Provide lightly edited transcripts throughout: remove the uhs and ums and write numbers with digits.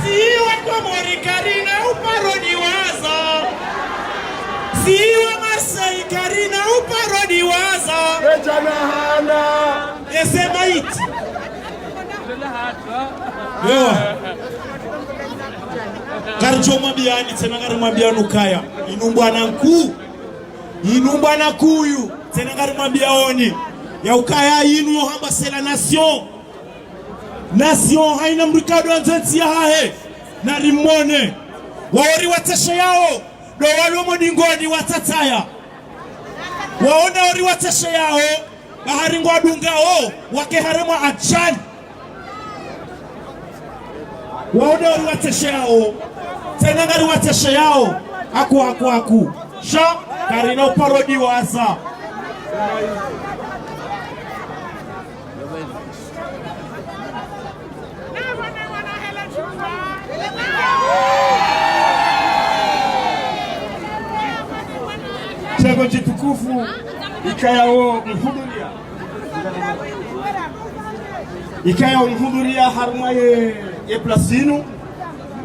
siwa Komori Karina uparodi waza, siwa Masai Karina uparodi waza, Ejana hana esema iti Karjo mwabiani tena ngari mwabianu kaya inumbwa na kuyu tena ngari mwabiaoni ya ukaya inu hamba sela nation haina mrikado anzenti ya hahe na rimone waori watashe yao do walomo dingoni watataya waona ori watashe yao bahari ngwadungao wake harema achani waona ori watashe yao tena ngari watashe yao aku sha Karina uparodi waza Chego jitukufu ikayao mhuduria haruma ye plasinu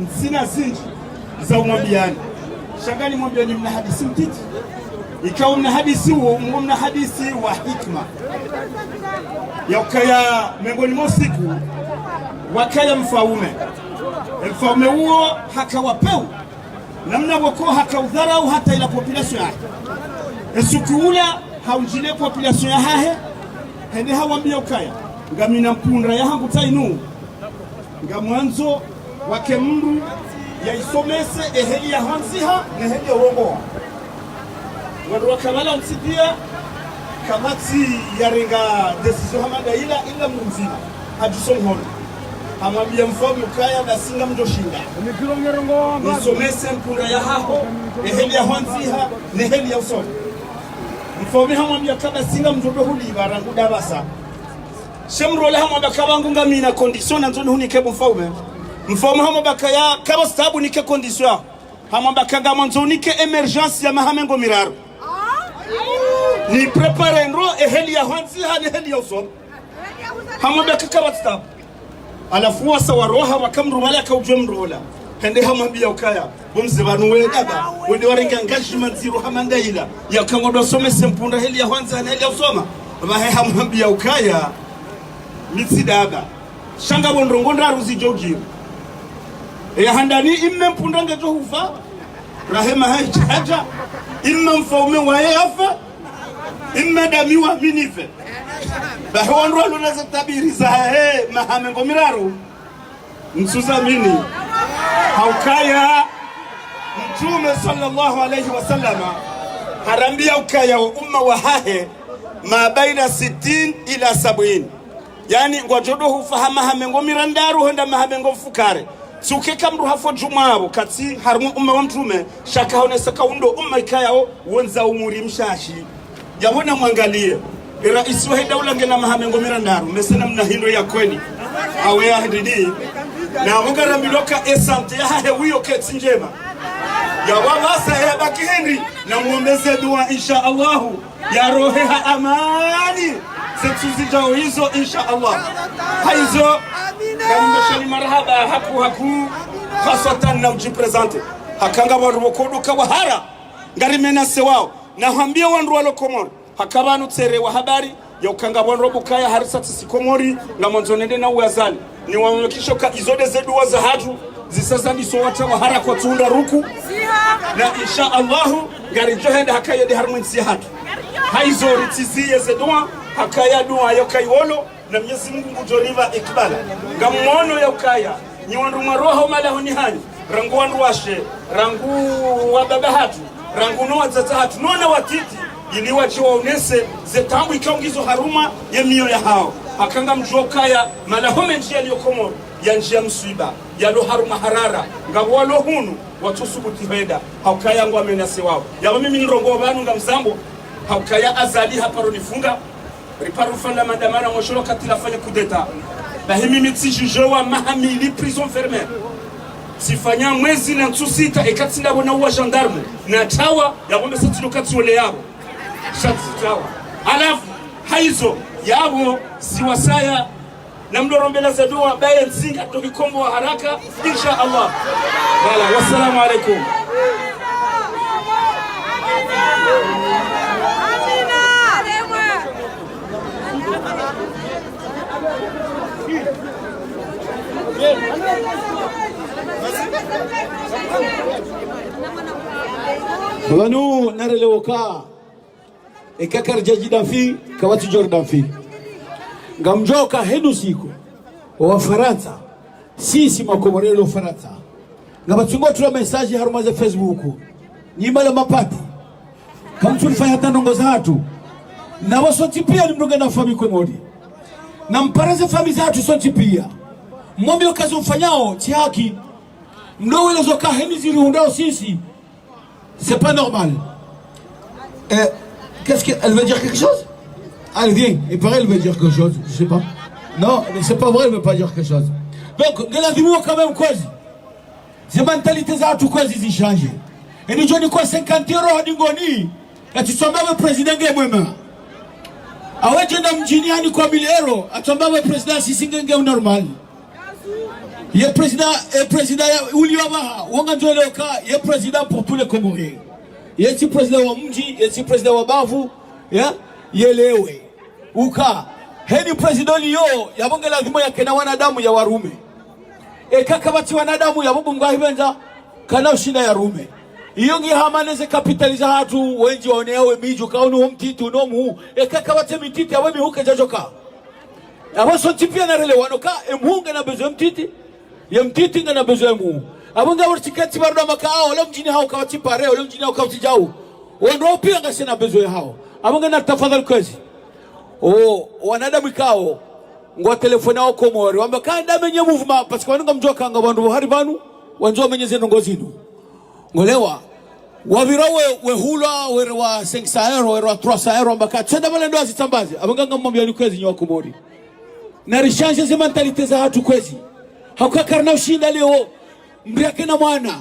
nsina zinji za umwambiani shangani mwambiani mna hadisi mtiti ikawa mna hadisi huo mna hadisi wa hikma ya ukaya miongoni mwa siku wakaya mfaume huo hakawapeu namna wako hakaudharau hata ila population yake esukuula haunjile population ya hahe hende hawambia ukaya ngamina mpundra ya hangu tainu ngamwanzo wake mru ya isomese eheli ya hanziha na eheli ya urongoa wadu wakamala msidia kamati ya renga decision hamanda ila mrumzima hajusonghona hamwambia mfomi ukaya basinga mjoshinda nisomese mpundra ya haho eheli ya hanziha na eheli ya usomi mfomi hamwambia kaba singa mjodo huli barangu dabasa shemrole hamwambia kabangu ngamina condition na nzoni hunike mfaume mfomi hamwambia kaya kaba stabu nike condition hamwambia kanga mwanzonike emergence ya mahamengo miraru ni prepare nro eheli ya hanziha na eheli ya usomi hamwambia kaba stabu alafu wasa waroha wakamrumala akaujwe mrola hende hamwambia ukaya bomzibanuwe daba wende warenga engagement zero hamandaila ya kangodo somese mpunda heli ya hanza na heli ya usoma bahe hamwambia ukaya mitsidaba shanga bondrongo ndaruzi jogi ya handani imme mpunda ngejo hufa rahema haja imme mfaume wae afa imme damiwa minife bahe wanro lunaza tabiri za mahamengo miraru nsuza mini haukaya Mtume sallallahu alayhi wasallama harambia ukaya wa umma wa hahe ma baina 60 ila 70 yani ngwajodo hufahama hamengo mirandaru henda mahamengo mfukare tsukeka mru hafo jumabo kati harmu umma wa mtume shaka honesa kaundo umma ikayao wonza umuri mshashi yabona mwangalie rais wa daula ngena mahamengo mirandaru mesena mna hindo ya kweni awe ya hidini na mugarambiloka esante ya hahe wiyo keti njema ya wabasa ya baki Henry na muombeze dua insha Allahu ya roheha amani zetu zijao hizo insha Allah haizo karimeshani marhaba haku khasatan na ujipresente hakanga warukodo kawahara ngarimena sewao na hambia wandu walokomori hakabanu tsere wa habari ya ukanga wandu kaya harisati sikomori na monzonende na uazali ni wamekishoka izode zeduwa za hatu zisaza niso wata wa hara kwa tuunda ruku na insha Allahu ngari johenda hakaya di harmonisi hatu haizo ritiziye zeduwa hakaya duwa yokai wolo na Mwenyezi Mungu mujoriva ikbala ngamuono ya ukaya ni wandu maroho malaho ni hani rangu wandu washe rangu wababa hatu rangu no wazata hatu nona watiti ili wachiwa unese zetambu ikaungizo haruma ya mio ya hao akanga mjokaya malahome njia liyokomoro ya njia msuiba ya lo haruma harara ngawalo hunu watusubuti heda haukaya ngwa menase wao ya mimi nirongo banu ngamzambo haukaya azali haparo nifunga riparu fanda mandamana moshoro katila fanya kudeta bahimi mitijujewa mahamili prison fermée sifanya mwezi na ntusita ekatinda bona uwa gendarme na tawa ya bombe satilo katole yabo shati tawa alafu haizo yabo siwasaya na mdorombela za dua baye nzinga tukikombo wa haraka insha Allah. Wala wassalamu alaikum. Banu narelewoka ekakar jaji dafi kawati Jordan fi ngamjoka henu siku wa Faransa sisi makomorelo Faransa ngabatungo tula message harumaze Facebook nyimala mapati kamtu nifanya tanongo za hatu na wasoti pia nimruga na fami komori na mparaze fami za hatu soti pia mwombi okazi mfanyao chihaki mdowe lezoka heni ziri hundao sisi. C'est pas normal. Qu'est-ce qu'elle veut dire quelque chose? Allez, viens. Il paraît qu'elle veut dire quelque chose. Je sais pas. Non, mais c'est pas vrai, elle veut pas dire quelque chose. Donc, elle a dit moi quand même quoi? Ces mentalités à tout quoi ils changent. Et nous disons quoi 50 euros à Dingoni. Et tu sommes pas le président de moi-même. Ah ouais, tu n'as mjini à quoi 1000 euros. Tu sommes pas le président si c'est un normal. Il est président Ouliamaha, il est président pour tous les Comoriens. Il est président wa Mji, il est président wa Bavu, il est Lewe. Uka, heni président liyo, yabonge lazima ya kena wanadamu ya warume. Kaka bati wanadamu ya bubu mgahibenza, kana ushinda ya rume. Iyongi hamaneze kapitaliza hatu, wenji waoneawe miju, kaunu humtitu nomu, kaka bati mititi ya wemi huke jajoka. Awaso tipia na rele wanoka, mhunga na bezo mtiti. Yamtiti ngana bezemu abunga wartikati bardo makao wala mjini hao kawati pare wala mjini hao kawati jau wando pia ngasena bezo hao abunga na tafadhali kazi wanadamu kao ngwa telefoni yao komori wamba kanda menye movement parce que wanunga mjoka nga bandu hari banu wanzo menyeze ngozinu ngolewa wavirawe wehula wa 500 euro wa 300 euro mbaka tsenda bale ndo azitambaze abunga ngamwambia ni kazi nyo komori na rishange ze mentalite za hatu kwezi hauka karna ushinda leo mbriake na mwana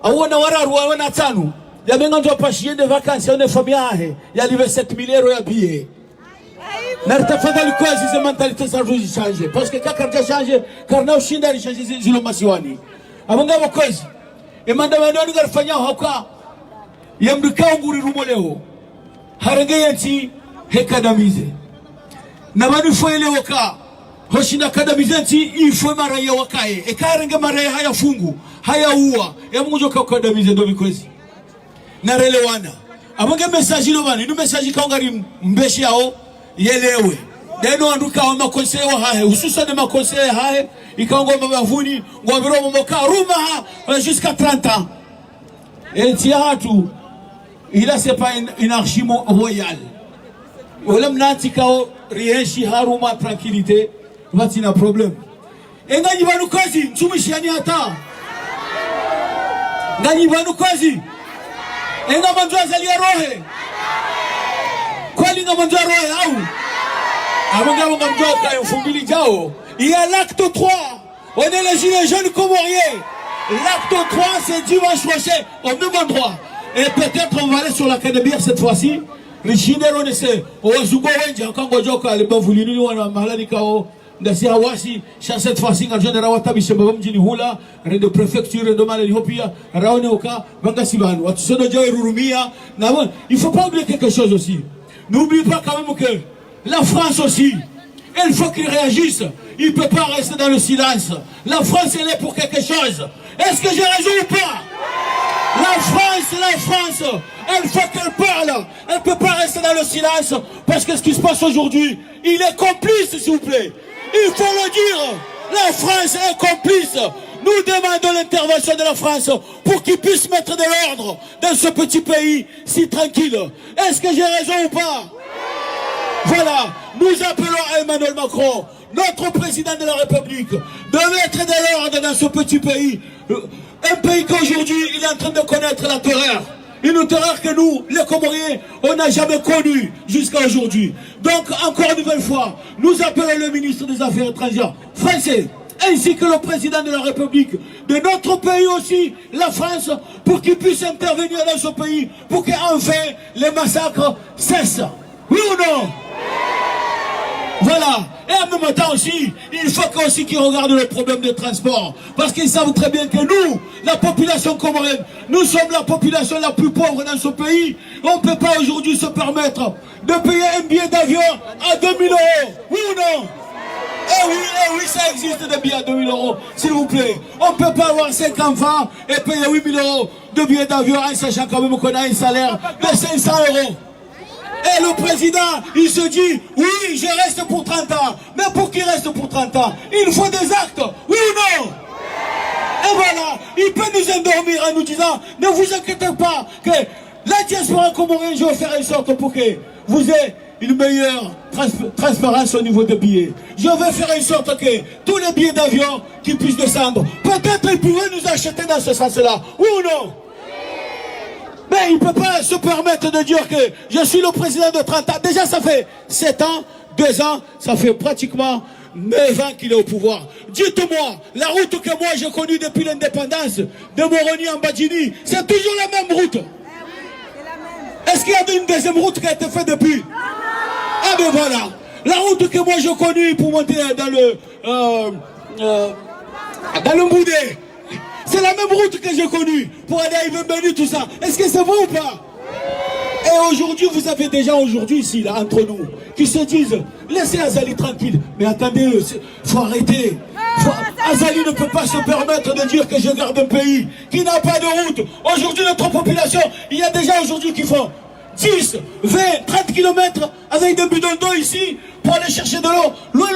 auona wararu wana tanu ya menga ndo pashi de vacances on famille yahe ya live 7000 euro ya billet na tafadhali kwa hizo mentalités za ruzi change parce que kaka change karna ushinda li change zilo masiwani abanga bakozi emanda bandoni garfanya hauka yamrika nguri rumo leo harenge yanti hekadamize na banu foile waka hoshina kadamizenti ifwe maraya wakaye ekarenge maraya haya fungu haya uwa munjo kakadamize ndo bikwezi narelewana abange message no bani no message kaongari mbeshi yao yelewe deno anduka wa makonseye wa hahe hususan makonseye hahe ikaongo mabavuni ngwabiro momoka ruma jusqu'à 30 ans et tiatu il a c'est pas une archi royale wala mnati kao rienshi haruma tranquillité what's in a problem enganyi banu kazi mtumishani hata nganyi banu kazi enga manzo azali rohe kwali nga manzo rohe au abanga mjoka yofumbili jao il y a l'acte 3 on est les gilets jaunes comoriens l'acte 3 c'est dimanche prochain au même endroit et peut-être on va aller sur l'académie cette fois-ci Richindero nese owazugo wenje akango joka alibavulini wana mahalani kao ndasi hawasi cette fois-ci nga jona rawata bishamba mjini hula rende préfecture rende malali hopia raone oka bangasibanu watusono jawe rurumia na bon il faut pas oublier quelque chose aussi n'oublie pas quand même que la France aussi il faut qu'il réagisse il peut pas rester dans le silence la France elle est pour quelque chose est-ce que j'ai raison ou pas la France, elle faut qu'elle parle. Elle ne peut pas rester dans le silence. Parce que ce qui se passe aujourd'hui, il est complice, s'il vous plaît. Il faut le dire. La France est complice. Nous demandons l'intervention de la France pour qu'il puisse mettre de l'ordre dans ce petit pays si tranquille. Est-ce que j'ai raison ou pas? Voilà. Nous appelons à Emmanuel Macron, notre président de la République, de mettre de l'ordre dans ce petit pays. Un pays qu'aujourd'hui, il est en train de connaître la terreur. Une terreur que nous, les Comoriens, on n'a jamais connue jusqu'à aujourd'hui. Donc, encore une nouvelle fois, nous appelons le ministre des Affaires étrangères français, ainsi que le président de la République, de notre pays aussi, la France, pour qu'il puisse intervenir dans ce pays, pour qu'enfin les massacres cessent. Oui ou non? Voilà. Et en même temps aussi, il faut aussi qu'ils regardent le problème de transport. Parce qu'ils savent très bien que nous, la population comorienne, nous sommes la population la plus pauvre dans ce pays. On ne peut pas aujourd'hui se permettre de payer un billet d'avion à 2000 €. Oui ou non? Eh oui, ça existe des billets à 2000 €, s'il vous plaît. On ne peut pas avoir 5 enfants et payer 8000 € de billets d'avion en sachant quand même qu'on a un salaire de 500 €. Et le président, il se dit, oui, je reste pour 30 ans. Mais pour qu'il reste pour 30 ans, il faut des actes, oui ou non? Et voilà, il peut nous endormir en nous disant, ne vous inquiétez pas, que la diaspora comorienne, je vais faire en sorte pour que vous ayez une meilleure transparence au niveau des billets. Je vais faire en sorte que tous les billets d'avion qui puissent descendre, peut-être ils pourraient nous acheter dans ce sens-là, oui ou non? Mais il ne peut pas se permettre de dire que je suis le président de 30 ans. Déjà, ça fait 7 ans, 2 ans, ça fait pratiquement 9 ans qu'il est au pouvoir. Dites-moi, la route que moi j'ai connue depuis l'indépendance de Moroni en Badjini, c'est toujours la même route. Est-ce qu'il y a une deuxième route qui a été faite depuis? Ah ben voilà, la route que moi j'ai connue pour monter dans le Mboudé, c'est la même route que j'ai connue pour aller à Yvembeni, tout ça. Est-ce que c'est vrai ou pas? Et aujourd'hui, vous avez des gens aujourd'hui ici, là, entre nous, qui se disent, laissez Azali tranquille. Mais attendez, il faut arrêter. Azali ne peut pas se permettre de dire que je garde un pays qui n'a pas de route. Aujourd'hui, notre population, il y a des gens aujourd'hui qui font 10, 20, 30 km avec des bidons d'eau ici pour aller chercher de l'eau. Loin.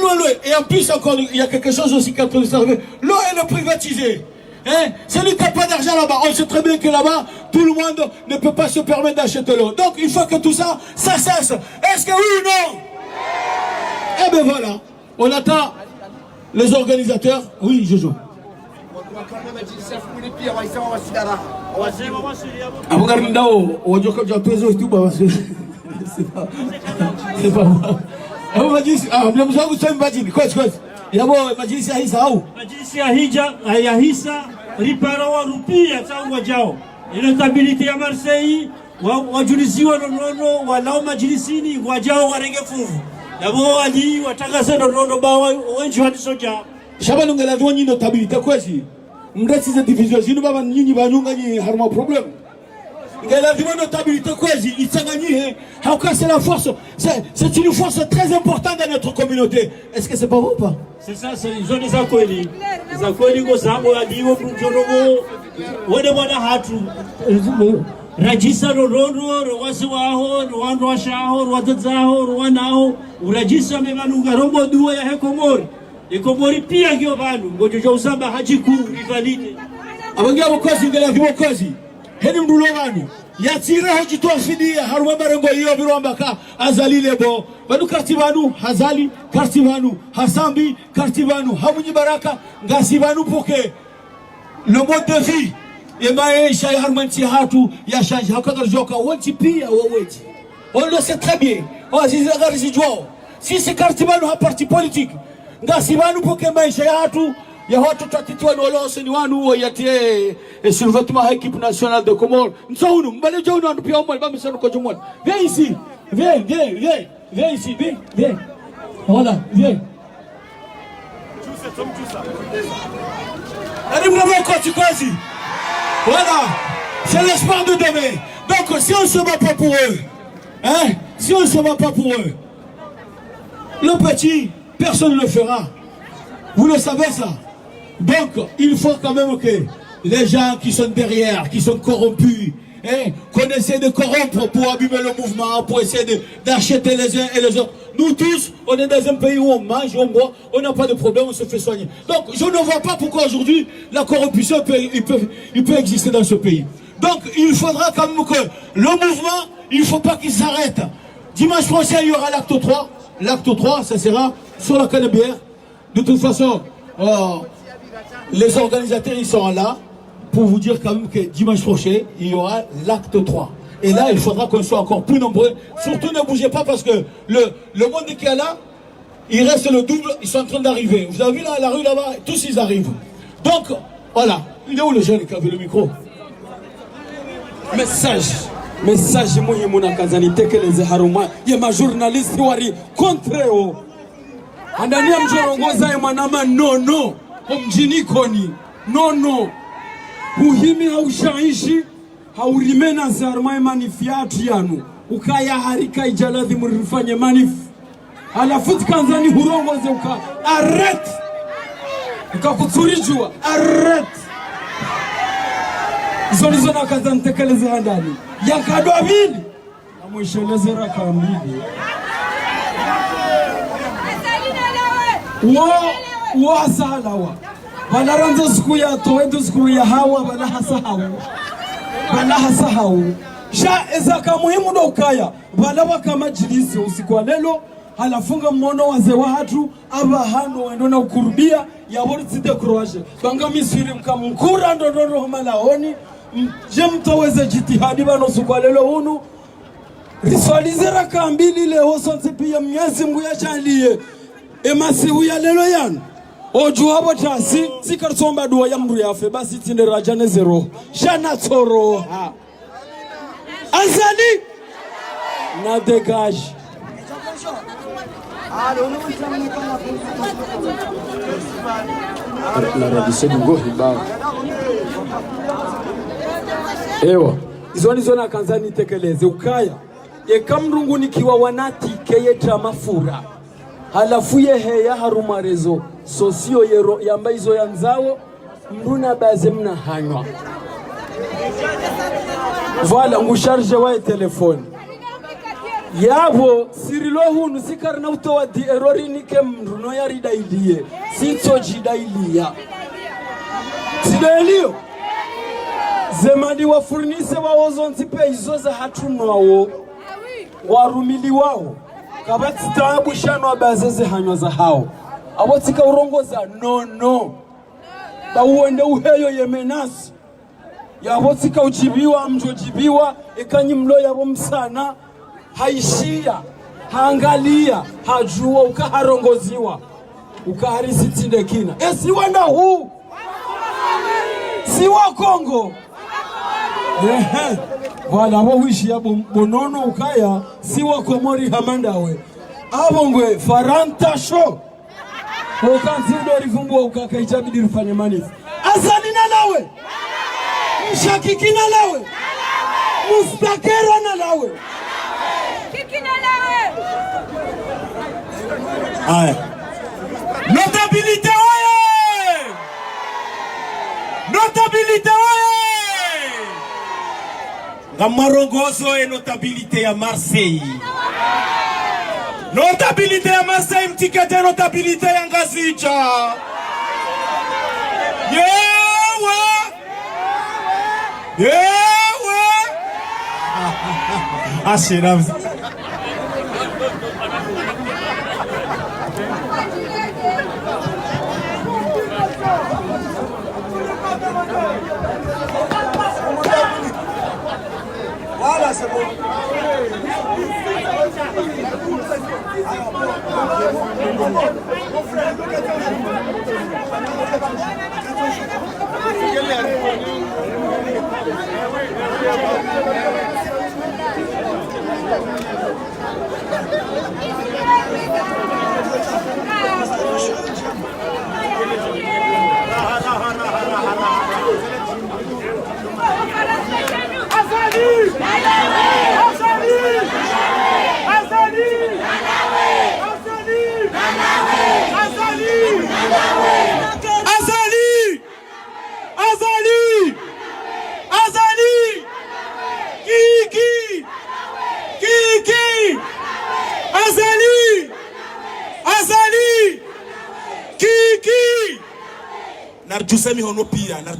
Et en plus, encore, il y a quelque chose aussi quand on est arrivé. L'eau, elle est privatisée. Hein? Celui qui n'a pas d'argent là-bas, on sait très bien que là-bas, tout le monde ne peut pas se permettre d'acheter l'eau. Donc il faut que tout ça, ça cesse. Est-ce que oui ou non? Eh bien voilà, on attend les organisateurs. Oui, Jojo. C'est pas moi. Yabo majlisi ya hisa au? Majlisi ya hisa riparawa rupia tangu jao. Inatability ya Marseille wajuliziwa nono walao majlisini wajao warenge fuvu. Yabo ali watagaza nono bawa wenji hadi soja. Shabana ngela duani notabilité kwezi. Mresi za division zinu baba nyinyi banyunga ni harma problem. La notabilité kwezi itanganyie. C'est la force, c'est une force très importante dans notre communauté. Est-ce que c'est pas vrai ou pas? C'est ça, c'est les zones zakweli. Zakweli go sambo adiwo kunjorogo. Wode wana hatu. Rajisa rondo rwasiwaho rwandwashaho rwadzaho rwanaho urajisa memanunga robo duwa ya Komori. Komori pia ngio bantu ngojojo usamba hajiku rivalide. Abangia bokozi ngela bokozi. Heni mdulo bantu. Yatira hojitoa fidia harwa marengo iyo birombaka azali lebo banu kartibanu hazali kartibanu hasambi kartibanu hamunyi baraka ngasibanu poke le mode de vie et maisha harmanti hatu ya change hakaka joka wonti pia woweti on le sait très bien on zizagarisi jo si c'est kartibanu ha parti politique ngasibanu poke maisha hatu ya watu tatitiwa nolose ni wanu yatie sur le vêtement équipe nationale de Comores. Nsaunu mbale jonu andu pia omwe ba misano ko jomon. Viens ici. Viens ici, viens. Voilà, viens. Voilà. C'est l'espoir de demain. Donc si on ne se bat pas pour eux, hein, si on ne se bat pas pour eux, le petit, personne ne le fera. Vous le savez ça. Donc, il faut quand même que les gens qui sont derrière, qui sont corrompus, hein, qu'on essaie de corrompre pour abîmer le mouvement, pour essayer d'acheter les uns et les autres. Nous tous, on est dans un pays où on mange, on boit, on n'a pas de problème, on se fait soigner. Donc, je ne vois pas pourquoi aujourd'hui la corruption peut exister dans ce pays. Donc, il faudra quand même que le mouvement, il ne faut pas qu'il s'arrête. Dimanche prochain, il y aura l'acte 3. L'acte 3, ça sera sur la Canebière. De toute façon, les organisateurs, ils sont là pour vous dire quand même que dimanche prochain, il y aura l'acte 3. Et là, il faudra qu'on soit encore plus nombreux. Surtout ne bougez pas parce que le monde qui est là, il reste le double, ils sont en train d'arriver. Vous avez vu là, la rue là-bas, tous ils arrivent. Donc, voilà. Il est où le jeune qui avait le micro? Message moi mon kazanité que les haruma, il y a ma journaliste wari contre eux. andani ya mjorongoza ya manama nono omjini koni nono huhimi haushaishi haurimena zarma manifiatu yanu ukaya harika ijaladhi murifanye manifu alafu tikanzani hurongoze uka arret ukakutsurijua arret zonizo na kaza ntekeleze handani yakadwa vili na mwisheleze raka mbili wa salawa bala ranzo siku ya towedu siku ya hawa bala hasahau sha ezaka muhimu ndo ukaya bala waka majilisi usiku wa lelo halafunga mmono waze watu aba hano wendo na ukurubia ya worsite kroaje banga misiri mkamkura ndondoro malaoni je mtaweze jitihadi bano usiku wa lelo hunu riswalize raka mbili leo sonse pia Mwenyezi Mungu yajalie emasihu ya lelo yanu oju habo tasi sikarsomba dua ya mru yafe basi tinde rajane zero shana toroha azali na dégage la radise dungo hibao ewa izo na kanzani tekeleze ukaya yekamrungu nikiwa wanati keye tramafura halafu yeheya harumarezo sosio yero yamba izo yanzao mruna baze mna hanywa voilà ngusharge wa telefone yabo sirilo hunu sikarna utowa di errori nike mruno yari dailie sito jidailia sidailio zemadi wa furnise wa ozonti pe izo za hatunwawo warumili wao kabati taabu shano abazeze hanywa za hao abotika urongoza no bawuende uheyo yemenasi yabotika ujibiwa mjojibiwa ekanyi mlo yabo msana haishia haangalia hajua ukaharongoziwa ukaharisi tinde kina si wanda huu si wa Kongo wala abo wishi yabo bonono ukaya si wa Komori hamandawe abo ngwe faranta show ukanzido rifumbua ukaka itabidi rifanye manifu azalina lawe mshakikina lawe mustakera na lawe kikina lawe aya notabilité oye ngamarongozo e notabilité ya Marseille notabilité ya Marseille mtikete notabilité ya Ngazicha yewe ashiram voilà c'est bon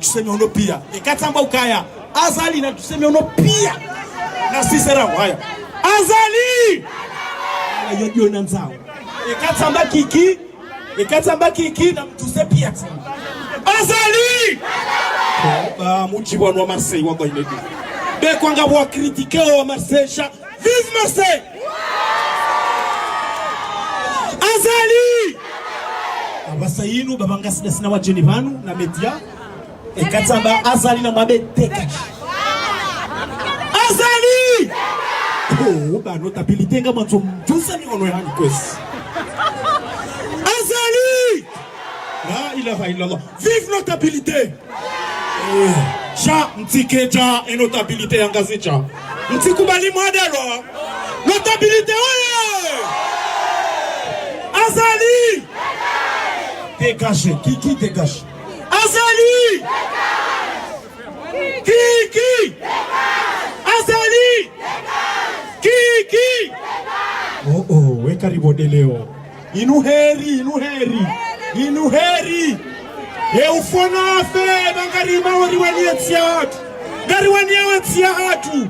nartusemi hono pia ekatamba ukaya azali nartusemi hono pia na sisera haya azali yodio nanzao ekatamba kiki na mtuse pia azali ba mujibwa wa Marseille wa goinedi be kwanga wa critiquer wa Marseille sha vive Marseille azali abasayinu babanga sina wa Genevanu na media ekatamba azali na mwabe teka azali ba notabilité nga mwanzo mjusa ni ono yani kwesi ilaha illallah. Vive notabilité. Ja mtikeja et notabilité angazicha. Mtikubali modelo. Notabilité oye. Azali. Dégagez. Qui dégage? Azali. Qui? Azali. Qui? Oh, we karibu leo. Inuheri. Ufona fe bangarima waliwania tsiatu. Gariwania watsiatu.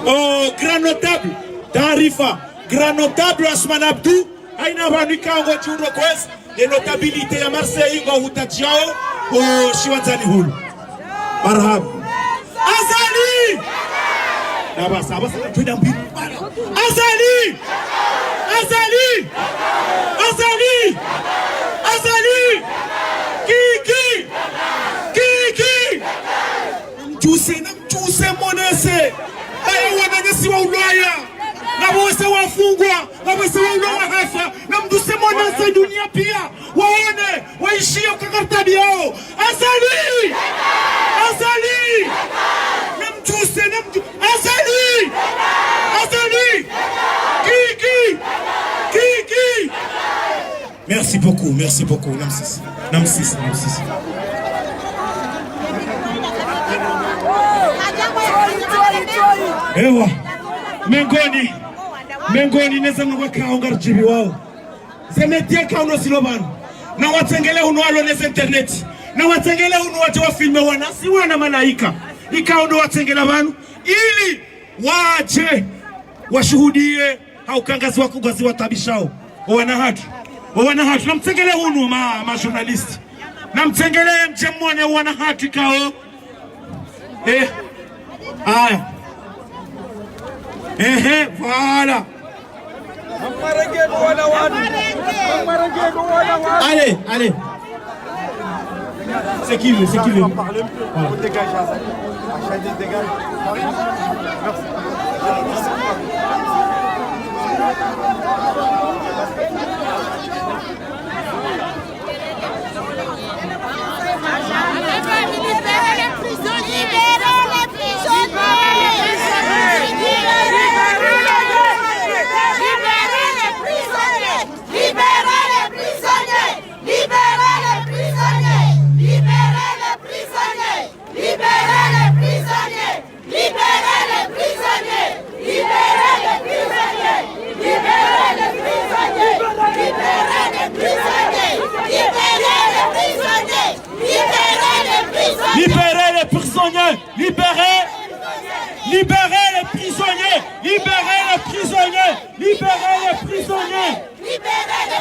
Oh, grand notable. Tarifa. Grand notable Asman Abdou. Aina wanikango chundo kwes. Les notabilités à Marseille ngo hutachiao. Oh, shiwanzani hulu. Marhaba. Azali. Abasa twenda mbili. Azali. Kiki. Mchuse monese. Ayo wananyesi wa Ulaya. Na wose wafungwa, na wose wa hafa, na mduse monese dunia pia. Waone, waishio kakartabi yao. Azali. Azali. Kiki. Merci beaucoup. Namsisi. Ewa. Mengoni neza ngwaka ongarjibi wao. Zemetia kauno silobano. Na watengele unualo neza internet. Na watengele unuwaje wa filme wana siwa na malaika. Ikaundo watengela banu ili waje washuhudie haukangazi wako gazi watabishao. Wana haki. Namtengele unu ma journalist. Namtengele mjemwane wana haki kao. Aya. Voilà. Allez. C'est qui veut. On dégage. Achadi dégage. Merci.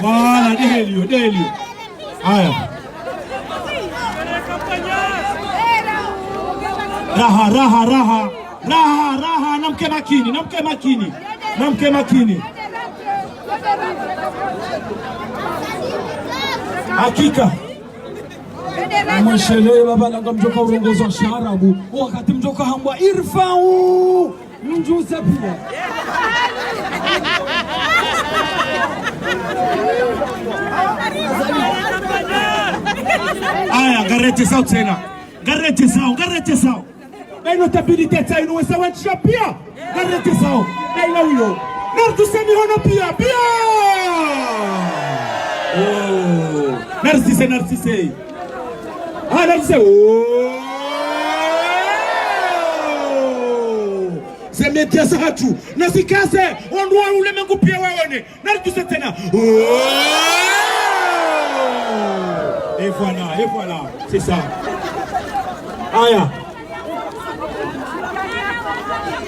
Voilà, Délio. Aya. Raha, namke makini. Hakika. Mwashele baba langa mjoka urongozo wa sharabu. Wakati mjoka hambwa irfau. Mjuze pia. Aya, garete sao tena. Garete sao. Bei notabilité tsa inu wesawa chapia. Garete sao. Naila huyo. Nartu semi hono pia. Oh. Narcisse. Narcisse. Oh. Zemetia sahatu. Nasikase. Ondwa ule mengu pia waone. Narcisse tena. Oh. Et voilà. C'est ça. Aya.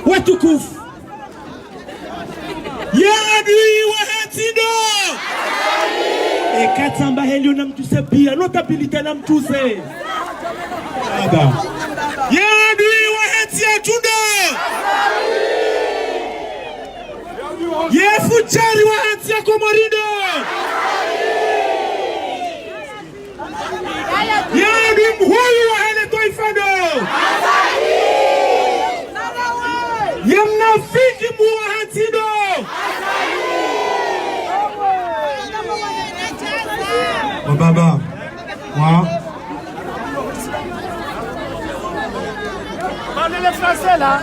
Watukufu. Ya adui wa hatido. Katamba helio na mtuse pia. Notabilité na mtuse. Aba. Ya adui wa hatido. Ye fuchari wa hatia komorido. Ya adui mhuyu wa hele toifado. Ya mnafiki muwa hatido. Oh, baba. Moi. Parlez les Français là.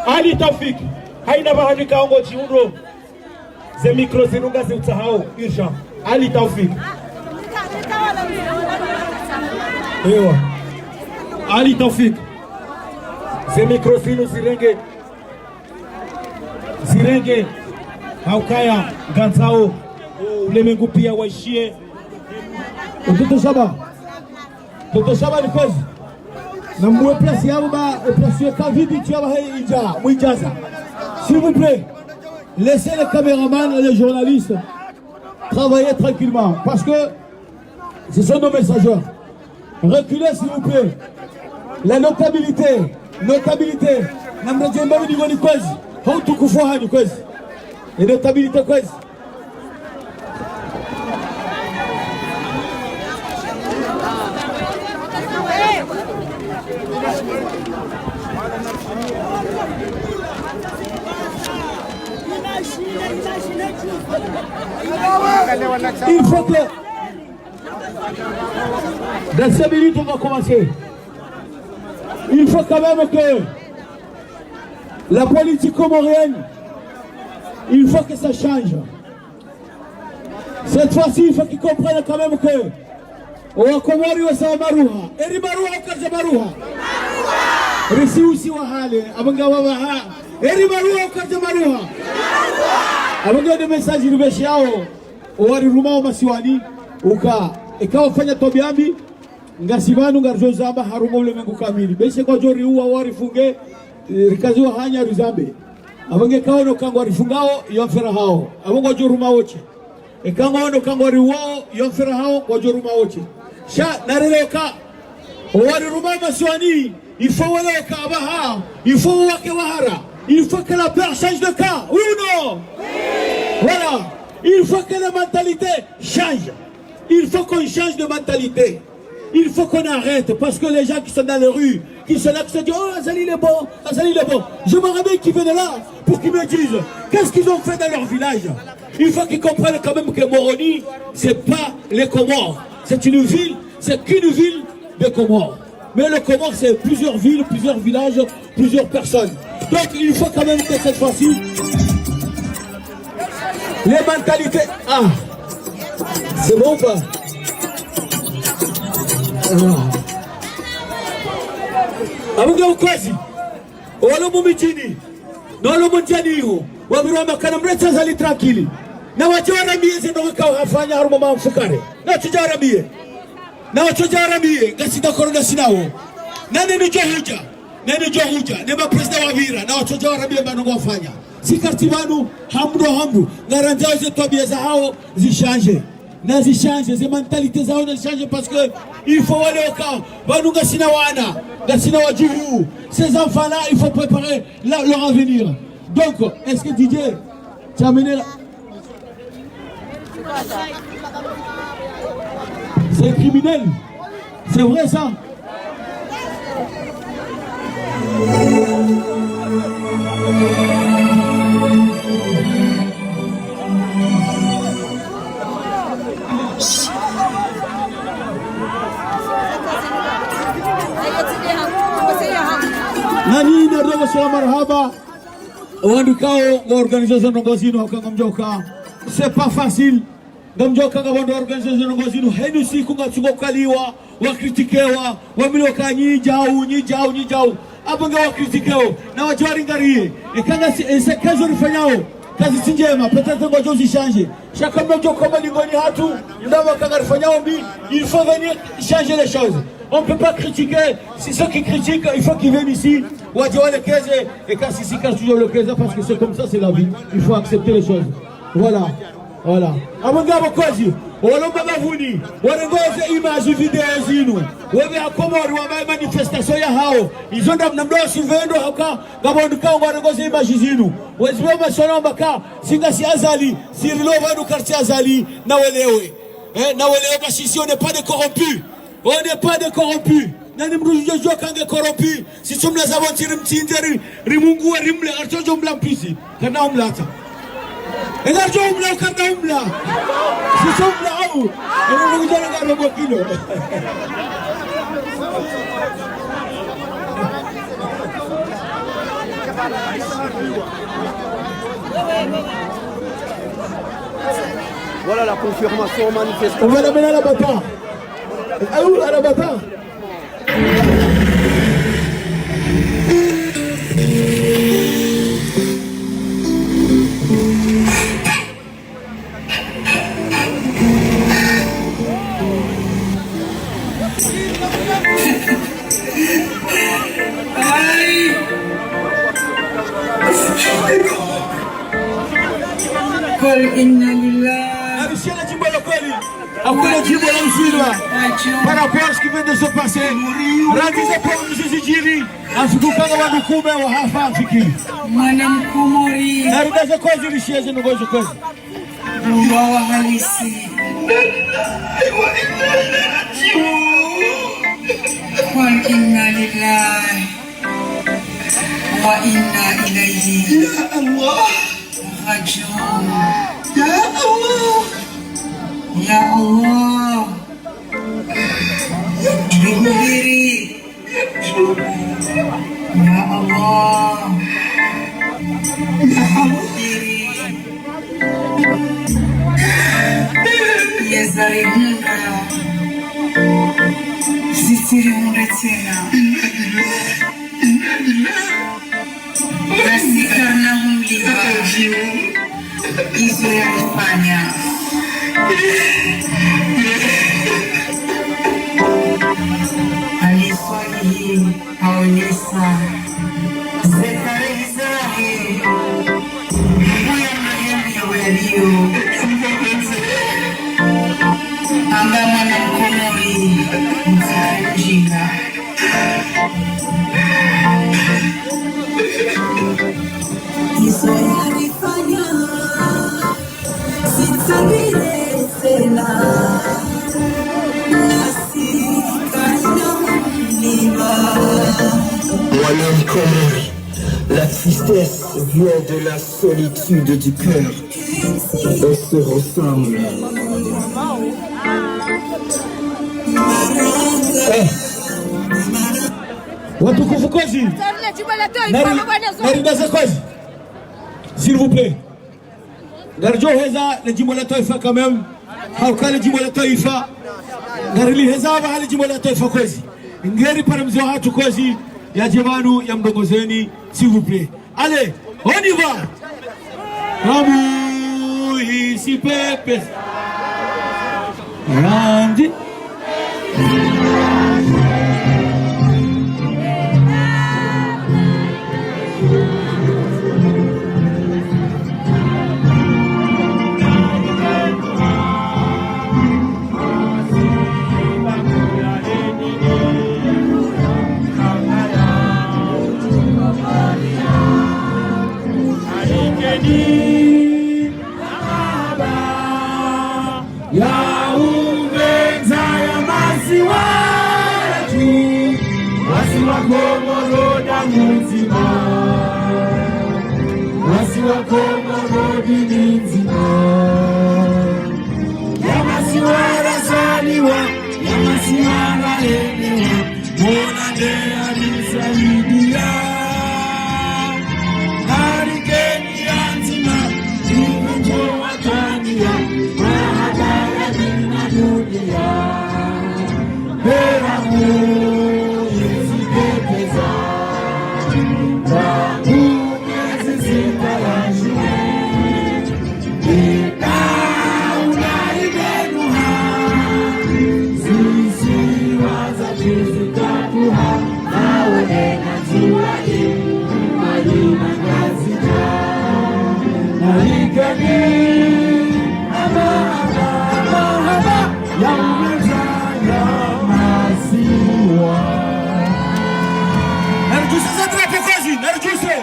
Ali Taufik. Haina bahani kaongo chiundo. Ze mikro zinunga ziutahao Irsha. Ali Taufik. Ewa. Ali Taufik. Ze mikro zinu zirenge. Haukaya ganzao. Ulemengu pia waishie. Toto Shaba ni kwezi. Na mwe place yabo ba place Kavidi tu aba inja mwijaza. S'il vous plaît, laissez les caméramans et les journalistes travailler tranquillement parce que ce sont nos messagers. Reculez s'il vous plaît. La notabilité. Namreje mbabi ni ngoni kwezi. Hautukufu hani kwezi. La notabilité kwezi. Il faut que dans 5 minutes on va commencer. Il faut quand même que la politique comorienne, il faut que ça change. Cette fois-ci, il faut qu'ils comprennent quand même que Wakomori wa sawa maruha. Eri maruha ukaza maruha. Risi usi wa hale. Abanga wa ha. Eri maruha ukaza maruha. Abanga de message rubeshi yao. Owari rumao masiwani. Ikawa fanya tobiambi. Ngasibanu ngarjozamba harumo ulemengu kamili. Beshe kwa jori uwa wari funge. Rikazi wa hanya rizambe. Abanga kawa no kango warifungao. Yonfera hao. Abanga jori rumao oche. Ikawa no kango wariwao. Yonfera hao. Kwa jori rumao oche. Sha nareloka wari rumama masiwani. Il faut waloka abaha. Il faut wake wahara. Il faut que la peur change de cas. Oui ou non? Voilà. Il faut que la mentalité change. Il faut qu'on change de mentalité. Il faut qu'on arrête parce que les gens qui sont dans les rues, qui sont là, qui se disent oh Azali il est bon, Azali il est bon. Je me rappelle qu'ils viennent là pour qu'ils me disent qu'est-ce qu'ils ont fait dans leur village. Il faut qu'ils comprennent quand même que Moroni, c'est pas les Comores. C'est une ville, c'est qu'une ville de Comores. Mais le Comores, c'est plusieurs villes, plusieurs villages, plusieurs personnes. Donc il faut quand même que cette fois-ci, les mentalités... Ah, c'est bon ou pas? Amunga ukwezi, walo mumichini, nolo munjaniho, wabiroma kana mrecha zali tranquili. Na wachora miye ndo wakafanya harumo mamfukare. Na tujara miye. Na wachora miye gasida korona sinawo. Nani ni johuja? Ne ba president wa vira na wachora miye banongo wafanya. Si kartibanu hamdu ngaranjao ze tabia za hao zishange. Na zishange, ze mentalité zao na zishange parce que il faut aller au camp. Banunga sinawana, gasina wajibu. Ces enfants-là, il faut préparer leur avenir. Donc, est-ce que Didier, tu as amené c'est criminel. C'est vrai ça. Nani ndio sala marhaba. Wandukao organisation ngozino kangamjoka. C'est pas facile. Ngamjoka ngabando organisation ngozino henu siku ngachukokaliwa, wakritikewa, wamiloka nyijao. Abanga wakritikewa na wajari ngarie. Ekanga c'est kazo rifanyao. Kazi sinjema peut-être ngojo zichange. Chaque mmoja kama lingoni hatu ndaba kanga rifanyao bi, il faut venir changer les choses. On ne peut pas critiquer, c'est ceux qui critiquent, il faut qu'ils viennent ici. Et quand ici, quand toujours le Keza, parce que c'est comme ça, c'est la vie. Il faut accepter les choses. Voilà. Amanga Bokozi, wala mabavuni warengoze image video zinu wewe akomori wa manifestation ya hao izo ndamdo sivendo haka gabonduka warengoze image zinu weziwe masona mbaka singasi azali sirilo vandu quartier azali na welewe na welewe parce si on n'est pas des corrompus, on n'est pas des corrompus. Nani mrujo jo kange corrompu si somla zavantiri mtinderi rimungu rimle arjojo mla mpisi kana umlata enarjo umla kana umla si somla au mrujo nga robo kilo Voilà la confirmation manifestation. On va l'amener à la bata. Ah où à la bata? Hakuna jimbo la Msirwa par rapport à ce qui vient de se passer. Rangiza kwa mzizijiri afikukanga wadukume wa hafa afiki mwana mkomori narudaza kozi rishieze nugozo kozi Mungu wa halisi kwa inna lillahi wa inna ilayhi ya Allah rajiun ya Allah ya Allah Bimiri ya Allah ya Bimiri ya Zarimuna Zisirimuna tena Nasi karena humliwa Izo ya kufanya Alifanya haonyesha Zekarizahi Mbuya mayami ya walio Amba mwana mkomori Mzikujika Iso ya nifanya Sitabire tena Moi-même Komori, la tristesse vient de la solitude du cœur. On se ressemble. Watukufu kozi narindaza kozi s'il vous plaît Garjo heza le jimbo la taifa quand même hauka le jimbo la taifa Garili heza wa le jimbo la taifa kozi ngeri para mzee watu kozi ya jemanu ya mdongozeni s'il vous plaît allez on y va Ramu ici pepe Randi Nalika ni ama ya umeza ya maziwa. Narjuse zadra pekozi, narjuse.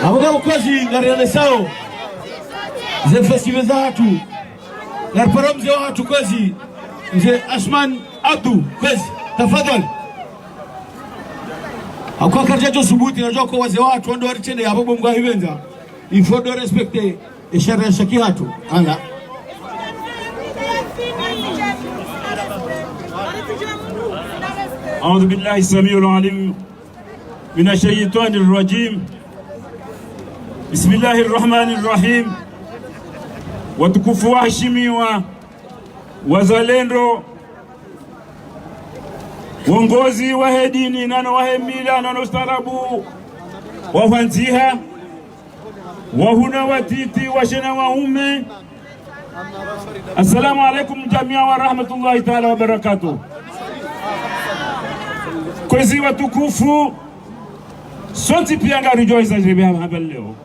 Abuga ukozi ngariane sao. Ze festival za watu. Ngarparo mzee wa watu kozi. Mzee Asman Abdu kozi. Tafadhali. Akwa karjajo subuti najua kwa wazee wa watu ndo warichende ya babo mga hivenza. Il faut de respecter et sharia shaki hatu. Ala. أعوذ بالله السميع العليم من الشيطان الرجيم بسم الله الرحمن الرحيم. Watukufu waheshimiwa, wazalendo, uongozi wa dini na wahemila na ustarabu wafanziha wahuna watiti washena waume, assalamu alaikum jamia wa rahmatullahi ta'ala wa barakatuh. Kwezi watukufu soti pia ngarijo izajibia hapa leo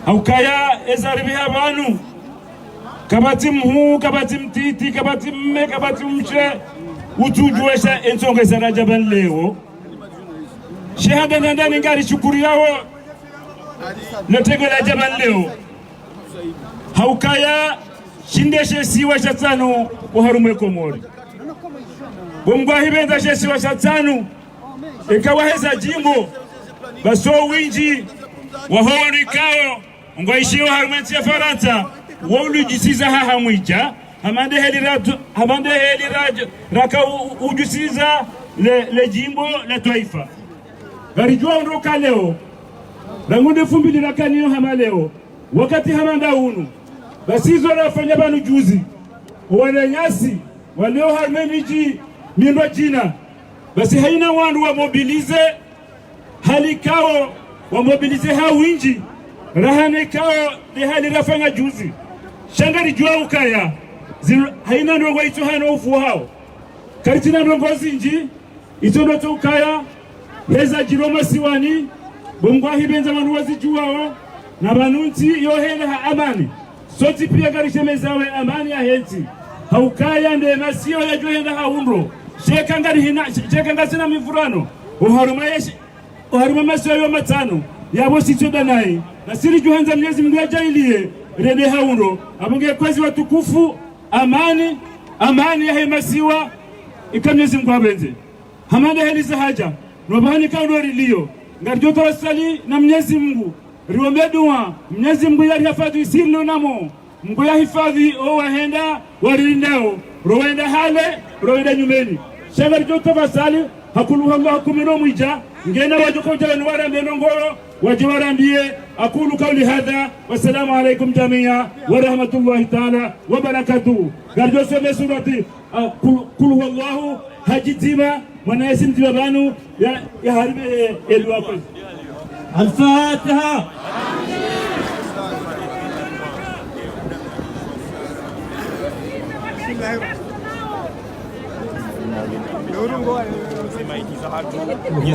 haukaya ezaribia banu kabati mhu kabati mtiti kabati mme kabati mche utujuesha ensonge sana jaban leo shehada ndani ngari shukuri yao natego la jaban leo haukaya shindeshe siwa shatano uharume komori bomgwa hibenza shesi wa shatano ikawaheza jimbo baso winji wahori kao ngwaishiwa harumenti ya Faransa wolu jisiza haha mwija hamande heli raka ujusiza le jimbo la taifa garijua unroka leo rangunde fumbili raka niyo hama leo wakati hamanda unu basizo rafanya banu juzi wane nyasi waleo harumenti mindo jina basi haina wandu wa mobilize hali kao wa mobilize hawinji rahane kao de hali rafanga juzi shangari jua ukaya haina ndo wa ito hano ufu hao karitina ndongozi nji ito ndo ukaya heza jiroma siwani bongwa hibenza manu wazijuwao na banunti yohele ha amani soti pia garishemezawe amani ya henti haukaya nde masio ya juhenda haundro sheka sina mifurano uharuma masio ya matano yabo sichoda nai na siri juhanza mnyezi mndu ya jailie rede haundro abunge kwezi watukufu amani ya hemasiwa ikamnyezi mkwa benze hamande heliza haja nwabahani kaundori liyo ngarjoto wasali na mnyezi mngu riwombe dua mnyezi mngu ya hifadhi isilu namo mngu ya hifadhi o wahenda waririndao rowenda hale rowenda nyumeni shangari joto vasali hakulu Allah kumino mwija ngena wajuko jana wara menongoro wajwara ndiye akulu kauli hadha wassalamu alaikum jamia wa rahmatullahi ta'ala wa barakatuh. Garjo some surati kul huwallahu hajitima mwana yasim tibanu ya harbe elwako al-Fatiha.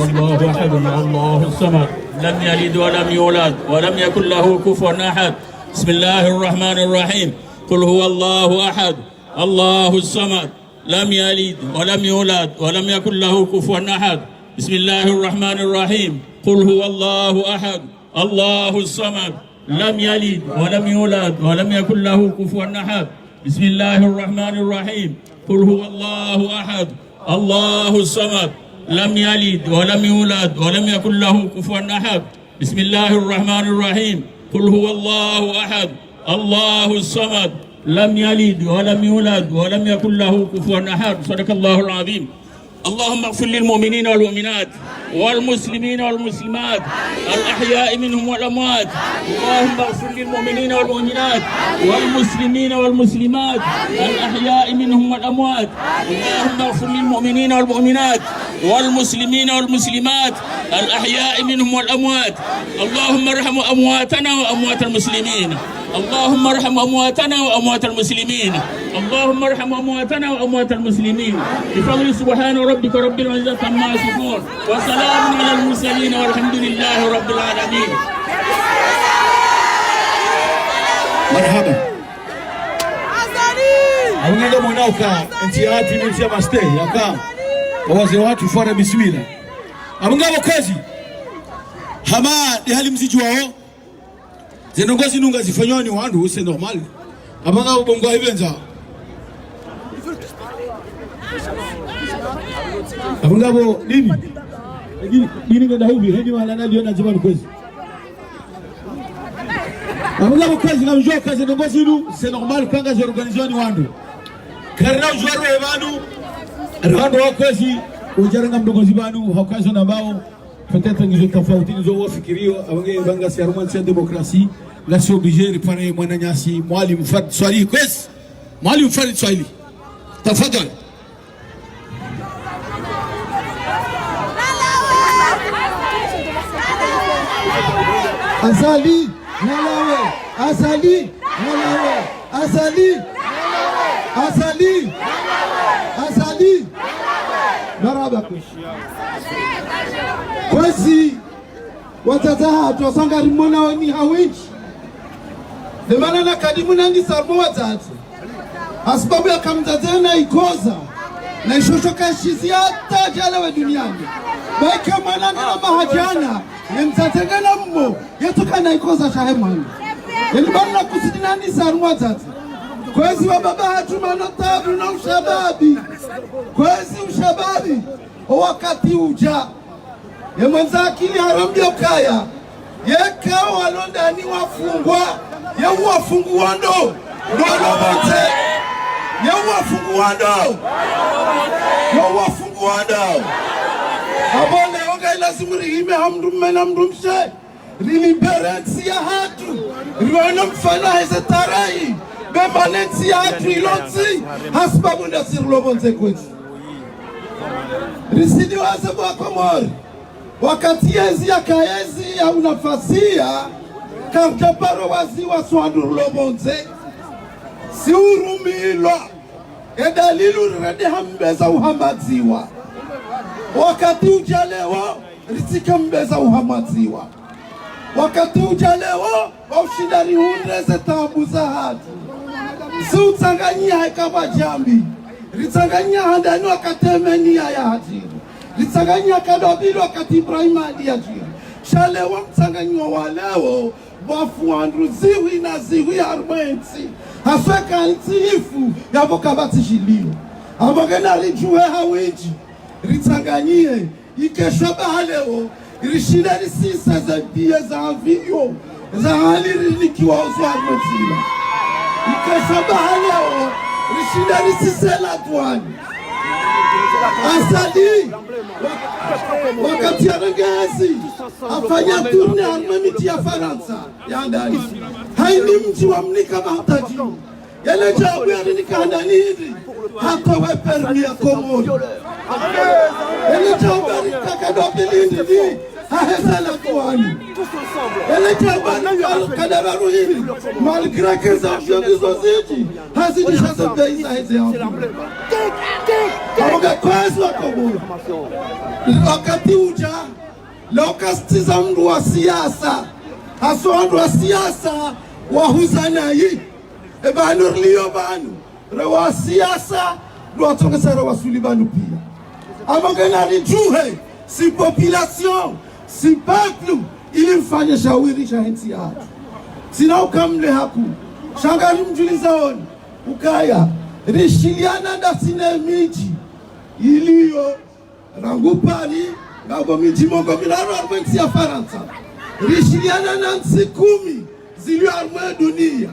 الله أحد الله الصمد لم يلد ولم يولد ولم يكن له كفوا أحد. بسم الله الرحمن الرحيم. قل هو الله أحد الله الصمد لم يلد ولم يولد ولم يكن له كفوا أحد. بسم الله الرحمن الرحيم. قل هو الله أحد الله الصمد لم يلد ولم يولد ولم يكن له كفوا أحد. بسم الله الرحمن الرحيم. قل هو الله أحد الله الصمد لم يلد ولم يولد ولم يكن له كفوا أحد. بسم الله الرحمن الرحيم. قل هو الله أحد الله الصمد لم يلد ولم يولد ولم يكن له كفوا أحد. صدق الله العظيم. اللهم اغفر للمؤمنين والمؤمنات والمسلمين والمسلمات الأحياء منهم والأموات. اللهم اغفر للمؤمنين والمؤمنات والمسلمين والمسلمات الأحياء منهم والأموات. اللهم اغفر للمؤمنين والمؤمنات والمسلمين والمسلمات الأحياء منهم والأموات. اللهم ارحم أمواتنا وأموات المسلمين. اللهم ارحم أمواتنا وأموات المسلمين اللهم ارحم أمواتنا وأموات المسلمين بفضل سبحان ربك رب العزة عما يصفون وسلام على المرسلين والحمد لله رب العالمين. مرحبا. Awunga mwanauka nti ati nti amaste yaka waze watu fora bismillah. Awunga wakazi hama ni hali mziji wao zenongozi nunga zifanywa ni wandu c'est normal. Abanga bongo hibenza. Abanga bo nini? Nini ngenda hivi hadi wala ndio na jibani kwezi. Abanga bo kazi na mjua kazi zenongozi nu c'est normal kanga zorganizwa ni wandu. Karna ujwaro ebanu rando wakwezi ujarenga mdogozi banu hakazo na bao peut-être ngizo tofauti ngizo wafikirio abange banga si harmonie de démocratie la si obligé ripare mwana nyasi mwalimu Farid Swahili kwezi mwalimu Farid Swahili tafadhali. Azali nalawe azali nalawe azali azali azali maraba kwezi watataha twasanga rimona wani hawinchi lemana na kadimuna ndi sarmo watatu asbabu ya kamtatena ikoza na ishoshoka shizi hata jalewe duniani baika mwananga na mahajana nemtatengana mmo yetuka na ikoza shahemani lemana kusidina ndi sarmo watatu kwezi wa baba hatu manotabu na ushababi kwezi ushababi wakati uja ye mwenza akili harambia ukaya ye kao walondani wafungwa ye uwafunguwa ndo nolobote ye uwafunguwa ndo ye uwafunguwa ndo abone onga ilazimu rihime hamdu mmena mdumshe riliberensi ya hatu riwana mfana heze tarai bemanensi ya hatu ilonzi hasbabu ndasiru lobonze kwezi risidi wasebu wakomori wakati yezi ya kaezi ya unafasia karjaparo waziwa swandu lobonze si urumilo edalilu rede hambeza uhamadziwa wakati ujalewa risika mbeza uhamadziwa wakati ujalewa waushindari hundeze tabu za hatu si utanganyia haikaba jambi ritanganya handani wakatemenia ya hajiri ritanganya kadobili wakati Ibrahima hadi hajiri shale wa mtanganywa waleo wafu andruziwi na ziwi armensi hasweka ntiifu ya bokabati shilio ambogena rijuwe hawiji ritanganyie ikeshwa bahaleo irishida risisa za bia za video za hali rinikiwa uzu armensila ikeshwa bahaleo rishida risisela tuani asadi wakati ya rengezi afanya turne armemiti ya Faransa ya ndani haini mji wa mnika mahtaji yale jabu ya nika handani hivi hata we permi ya Komori yale jabu ya nika kadopili hivi hahezela tuani yale jabu ya nika kadararu hivi malgré que za viongizo ziji hazidisha zembei za heze ya amuga kwezi wa Komori wakati uja lokastiza mdu wa siasa haso mdu wa siasa wahuzana hii ebanu liyo banu rewa siasa duwatonga rewa sulibanu pia amogena rijuhe si population si peuple ili mfanye shawiri shahensi ya hatu sina ukamle haku shangari mjuliza oni ukaya rishiliana da sine miji iliyo rangupari ngabo miji mongo milano armensi ya Faransa rishiliana na nsi 10 ziliyo armwe dunia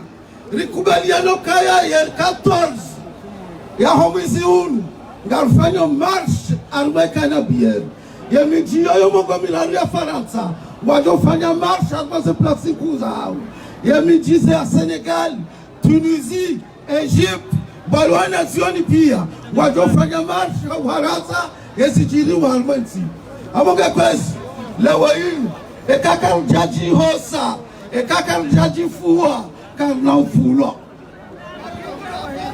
rikubaliano kaya ya 14 ya homizi unu ngarfanyo marche armwe kanabier ya miji yoyo mongo milano ya Faransa wajofanya marche armwe se plasi kuza hau ya miji ya Senegal, Tunisie, Egypte balwana zioni pia wajofanya marche Ufaransa yesijiri wa armensi amoga kwezi lewa hii ekaka mjaji hosa ekaka mjaji fuwa karna ufulo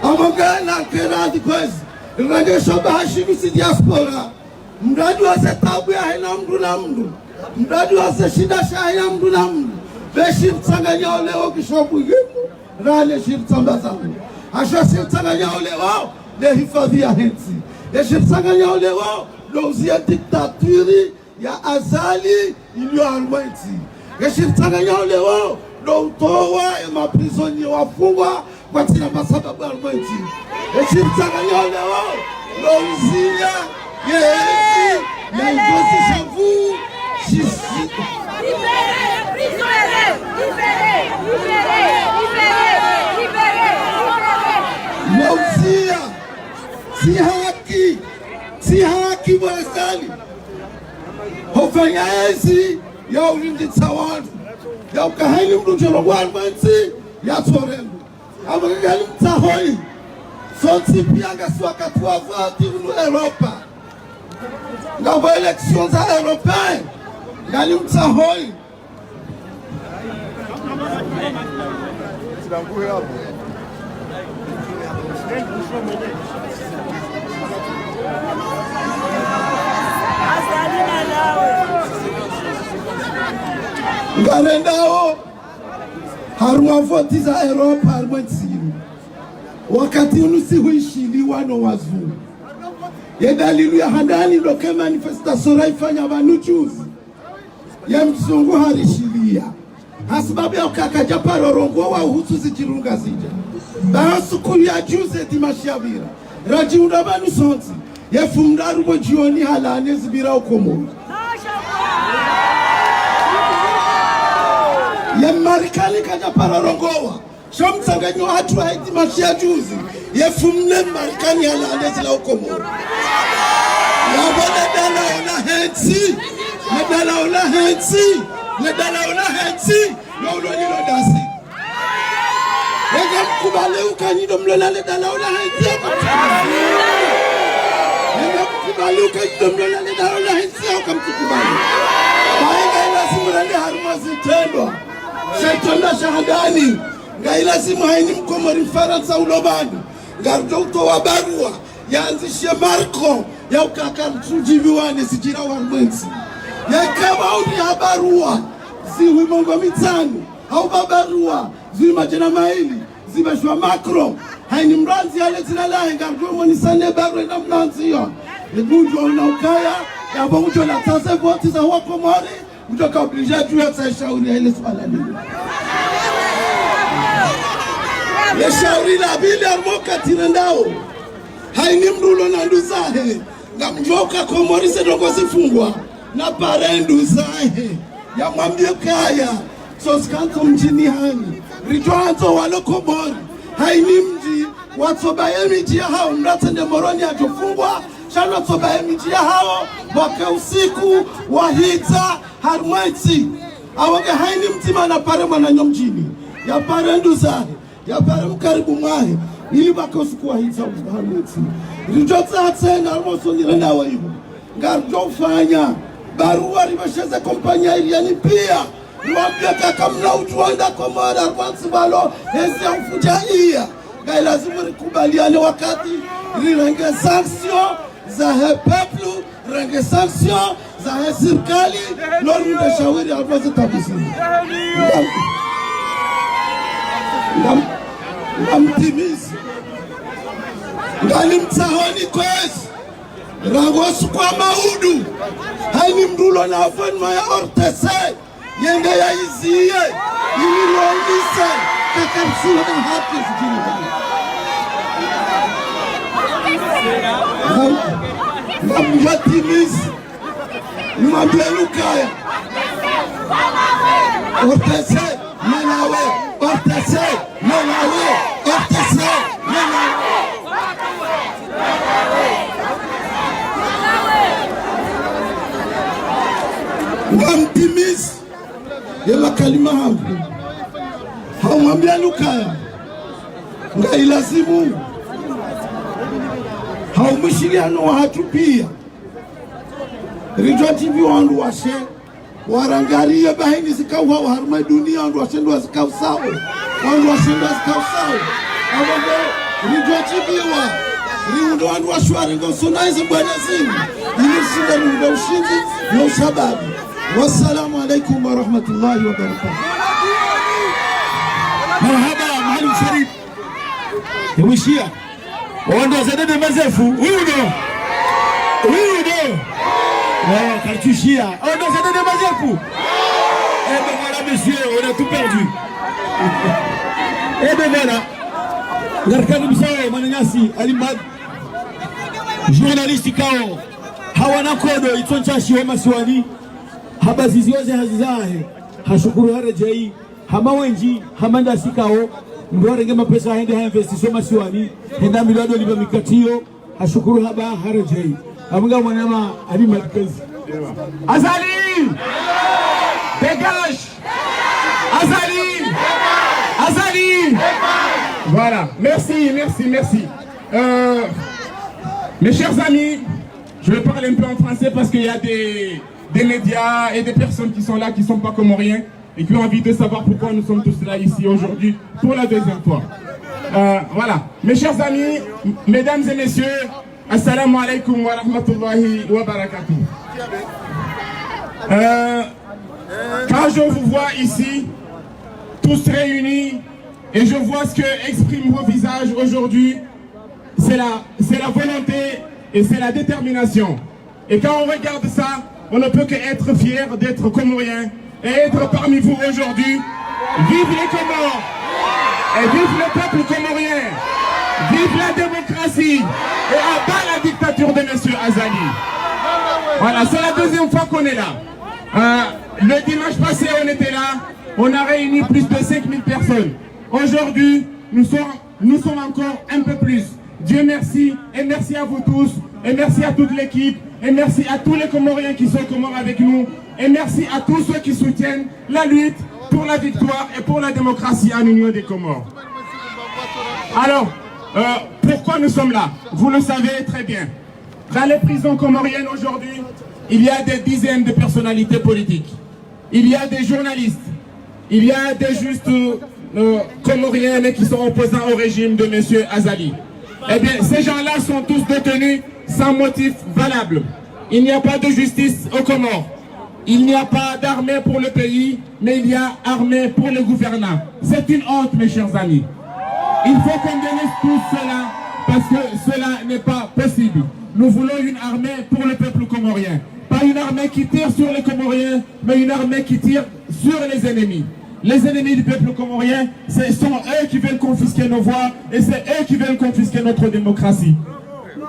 amagana keradi kwezi rangesho bahashinu si diaspora mradi wa setabu ya haina mdu na mdu mradi wa shida shaya mdu na mdu beshir tsanganya oleo kishobu yimu rale shir tsambazangu asha shir tsanganya oleo le hifadhi ya hensi shir tsanganya oleo louzia diktaturi ya azali iliyo alwaiti shir tsanganya oleo loutowa ya maprisoni wafungwa kwa tina masababu alwaiti shir tsanganya oleo louzia yezi ya igosi shavu shisi Mauzia si haki wazali hofanya ezi ya ulindi tawadu ya ukahali mdu jorogwani mwenzi ya torengu amagali mtahoi sonsi pianga suaka tuwa vati unu Europa ngabo eleksyon za Europeen gali mtahoi ngarendao harumwa voti za Europa harumwa ntsiru wakati unusi huishiliwa no wazungu ye dalilu ya handani loke manifestation raifanya vanuchuzi ye mzungu harishilia hasibabu ya ukakaja parorongo wa uhusu zichirunga zija baasukuru ya juze dimashiavira rajiunda banu sonzi ye fumdaru bo jioni halane zibira ukomo ye marikali kaja parorongowa shamtsanganyo hatu wa dimashia juzi ye fumne marikani halane zila ukomo yabona dala ona hensi nedala ona hensi nedala ona hensi loloni lodasi Ega mkubale ukanido mlola ledala ona hensi Ega mkubale ukanido mlola ledala ona hensi ukamtukubali Maenga ilasimu rande haruma zitendwa Shaitona shahadani Nga ilasimu haini mkomori Faransa ulobani Nga utowa barua yaanzishie Marco ya ukaka mtujiviwani sijira wa mwenzi ya kama uni ya barua ziwi mongo mitani au babarua ziwi majena maili zibashwa Macron haini mranzi yale zinalahe ngargo mwani sane barua ina mranzi yo Egujwa unaukaya ya bongujo la tase voti za wako mori Ujoka oblija juu ya shauri ya ile swala nini ya shauri la bili armoka tirendao haini mdulo na nduzahe nga mjoka komorise dongo zifungwa na parendu zahe ya mwambie kaya soskanto mjini hani rijoanzo walokomori haini mji watsobaye miji ya hao mratende moroni ajofungwa shano watsobaye miji ya hao waka usiku wahita harmweti awage haini mtima na pare mwananyo mjini ya parendu zahe ya pare mkaribu mwahe ili baka usiku wahita harmweti rijotza hatsenga almoso nirenda wa hivu ngarjofanya barua ribasheze kompanya iliani pia niwambia kaka mna ujuanda komora arwansi balo hezi ya mfuja iya gai lazimu rikubaliane wakati rirenge sanksyon za he peplu renge sanksyon za he sirkali lorunde shawiri alwaze tabusini ngamtimizi ngali mtahoni kwezi rangosu kwa maudu haini mdulo na afanma ya ortese yenge ya iziye ili loonise kakamsula na hati zikini ngamjatimizi nimambia lukaya ortese menawe ortese menawe ortese menawe ngamtimizi yela kalima hangu haumwambia lukaya nga ilazimu haumishiliano wa hatu pia rijwa TV wandu washe warangaria bahini zikauwa harma dunia wandu washe ndu wazikau sawe wandu washinda zikausau ambapo ridwachibiwa riundo wandu washwari ngosonaizi bwana zingi ili shinda riundo ushinzi na ushababu. Wassalamu alaikum wa rahmatullahi wa barakatuh. Marhaba Maalim Sharif. Yawishia wandu wazadede mazefu uno kartushia wandu wazadede mazefu. Eh ben voilà monsieur, on a tout perdu. Eh ben voilà. Ngarkani msawe mananyasi alimad journaliste kao hawana kodo itonchashi wema siwani habazizi waze hazizahe hashukuru harajai hama wenji hamanda sikao mbarenge mapesa hende ha investissement masiwani henda milado liba mikatio hashukuru haba harajai amunga mwanama alimad kazi Azali dégage Azali. Voilà, merci. Mes chers amis, je vais parler un peu en français parce qu'il y a des médias et des personnes qui sont là, qui ne sont pas comoriens et qui ont envie de savoir pourquoi nous sommes tous là ici aujourd'hui pour la deuxième fois. Voilà, mes chers amis, mesdames et messieurs, assalamu alaikum wa rahmatullahi wa barakatuh. Quand je vous vois ici, tous réunis, et je vois ce que expriment vos visages aujourd'hui, c'est la volonté et c'est la détermination. Et quand on regarde ça, on ne peut qu'être fier d'être comorien et être parmi vous aujourd'hui. Vive les Comores et vive le peuple comorien. Vive la démocratie et à bas la dictature de M. Azali. Voilà, c'est la deuxième fois qu'on est là. Le dimanche passé, on était là, on a réuni plus de 5000 personnes. Aujourd'hui, nous sommes encore un peu plus. Dieu merci, et merci à vous tous, et merci à toute l'équipe, et merci à tous les Comoriens qui sont Comores avec nous, et merci à tous ceux qui soutiennent la lutte pour la victoire et pour la démocratie en Union des Comores. Alors, pourquoi nous sommes là? Vous le savez très bien. Dans les prisons comoriennes aujourd'hui, il y a des dizaines de personnalités politiques. Il y a des journalistes. Il y a des justes comoriens mais qui sont opposants au régime de M. Azali. Eh bien, ces gens-là sont tous détenus sans motif valable. Il n'y a pas de justice aux Comores. Il n'y a pas d'armée pour le pays, mais il y a armée pour le gouvernant. C'est une honte, mes chers amis. Il faut qu'on dénonce tout cela, parce que cela n'est pas possible. Nous voulons une armée pour le peuple comorien. Pas une armée qui tire sur les Comoriens, mais une armée qui tire sur les ennemis. Les ennemis du peuple comorien, ce sont eux qui veulent confisquer nos voix et c'est eux qui veulent confisquer notre démocratie.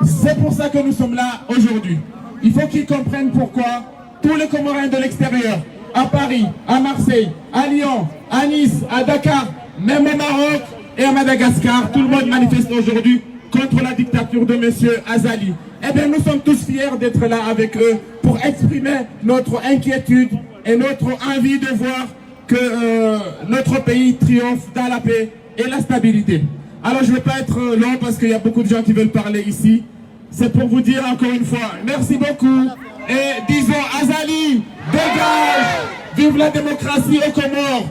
C'est pour ça que nous sommes là aujourd'hui. Il faut qu'ils comprennent pourquoi tous les Comoriens de l'extérieur, à Paris, à Marseille, à Lyon, à Nice, à Dakar, même au Maroc et à Madagascar, tout le monde manifeste aujourd'hui contre la dictature de M. Azali. Eh bien, nous sommes tous fiers d'être là avec eux pour exprimer notre inquiétude et notre envie de voir que notre pays triomphe dans la paix et la stabilité. Alors je ne vais pas être long parce qu'il y a beaucoup de gens qui veulent parler ici. C'est pour vous dire encore une fois, merci beaucoup. Et disons Azali, dégage, vive la démocratie aux Comores.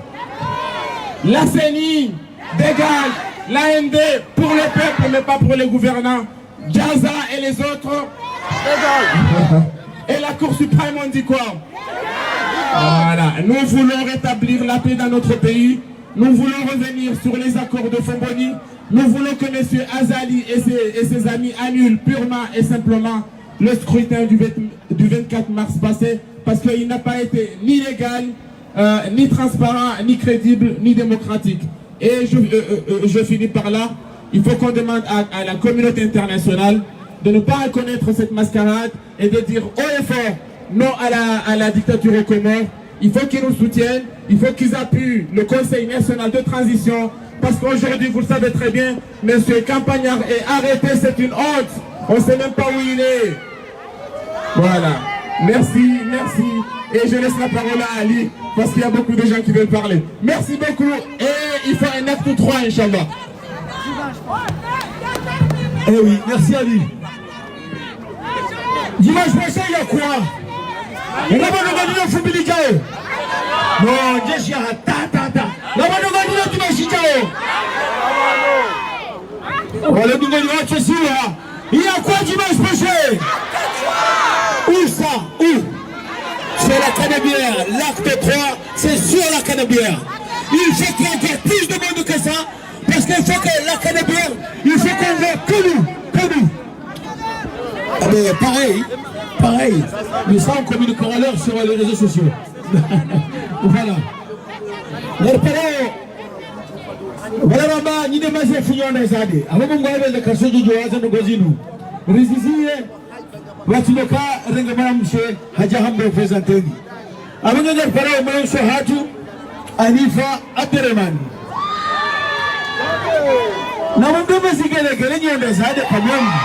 La CENI, dégage, l'AND pour le peuple mais pas pour les gouvernants. Gaza et les autres, dégage. Et la Cour suprême, on dit quoi? Voilà, nous voulons rétablir la paix dans notre pays. Nous voulons revenir sur les accords de Fomboni. Nous voulons que M. Azali et ses amis annulent purement et simplement le scrutin du 24 mars passé parce qu'il n'a pas été ni légal, ni transparent, ni crédible, ni démocratique. Et je finis par là. Il faut qu'on demande à la communauté internationale de ne pas reconnaître cette mascarade et de dire haut et fort non à la dictature aux Comores. Il faut qu'ils nous soutiennent, il faut qu'ils appuient le Conseil national de transition, parce qu'aujourd'hui, vous le savez très bien, M. Campagnard est arrêté, c'est une honte. On ne sait même pas où il est. Voilà. Merci, merci. Et je laisse la parole à Ali, parce qu'il y a beaucoup de gens qui veulent parler. Merci beaucoup. Et il faut un acte 3, Inch'Allah. Eh oui, merci Ali. Dimanche prochain, il y a quoi? On va le gagner au Fumbilicao. Non, déjà, Tata. La wanogani na tumeshikao. Wale dungoni wache siwa. Il y a quoi dimanche prochain? Où ça? Où? C'est la Canebière. L'acte 3, c'est sur la Canebière. Il faut qu'il y ait encore plus de monde que ça. Parce qu'il faut que la Canebière, il faut qu'on voit que nous. Ah ben pareil. Mais ça, on communiquera alors sur les réseaux sociaux. Voilà. Voilà Ramba, ni demase funyona zade. Abo mungwale kasojo joaza ngozinu. Rizizie watuloka renga mara mshe haja hambe presenteni. Abo ngar para mo so hatu Anifa Abderrahman. Na mungu mesigele gele nyonda zade kamyongi.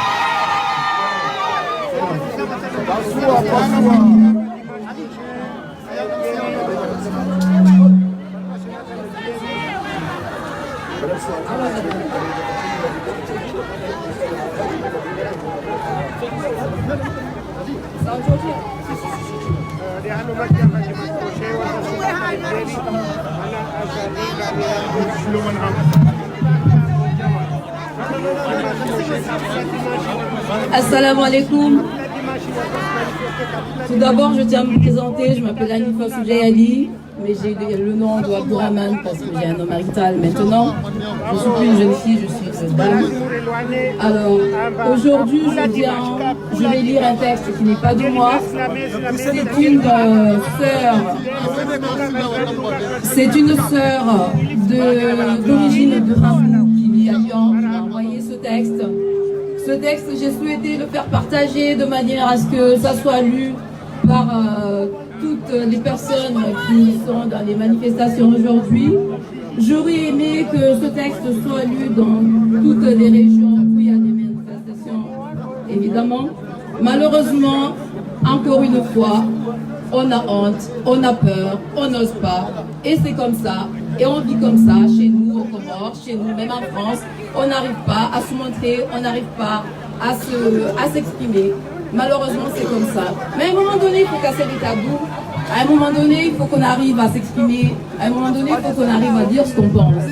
Assalamu alaikum. Tout d'abord, je tiens à me présenter. Je m'appelle Anifa Soujayali, mais j'ai le nom de Abdourahman parce que j'ai un nom marital maintenant. Je ne suis plus une jeune fille, je suis une dame. Alors, aujourd'hui, je vais lire un texte qui n'est pas de moi. C'est une sœur d'origine de Hambourg qui vit à Lyon qui m'a envoyé ce texte. Ce texte, j'ai souhaité le faire partager de manière à ce que ça soit lu par toutes les personnes qui sont dans les manifestations aujourd'hui. J'aurais aimé que ce texte soit lu dans toutes les régions où il y a des manifestations, évidemment. Malheureusement, encore une fois, on a honte, on a peur, on n'ose pas. Et c'est comme ça. Et on vit comme ça chez nous, aux Comores, chez nous, même en France. On n'arrive pas à se montrer, on n'arrive pas à s'exprimer. Malheureusement, c'est comme ça. Mais à un moment donné, il faut casser les tabous. À un moment donné, il faut qu'on arrive à s'exprimer. À un moment donné, il faut qu'on arrive à dire ce qu'on pense.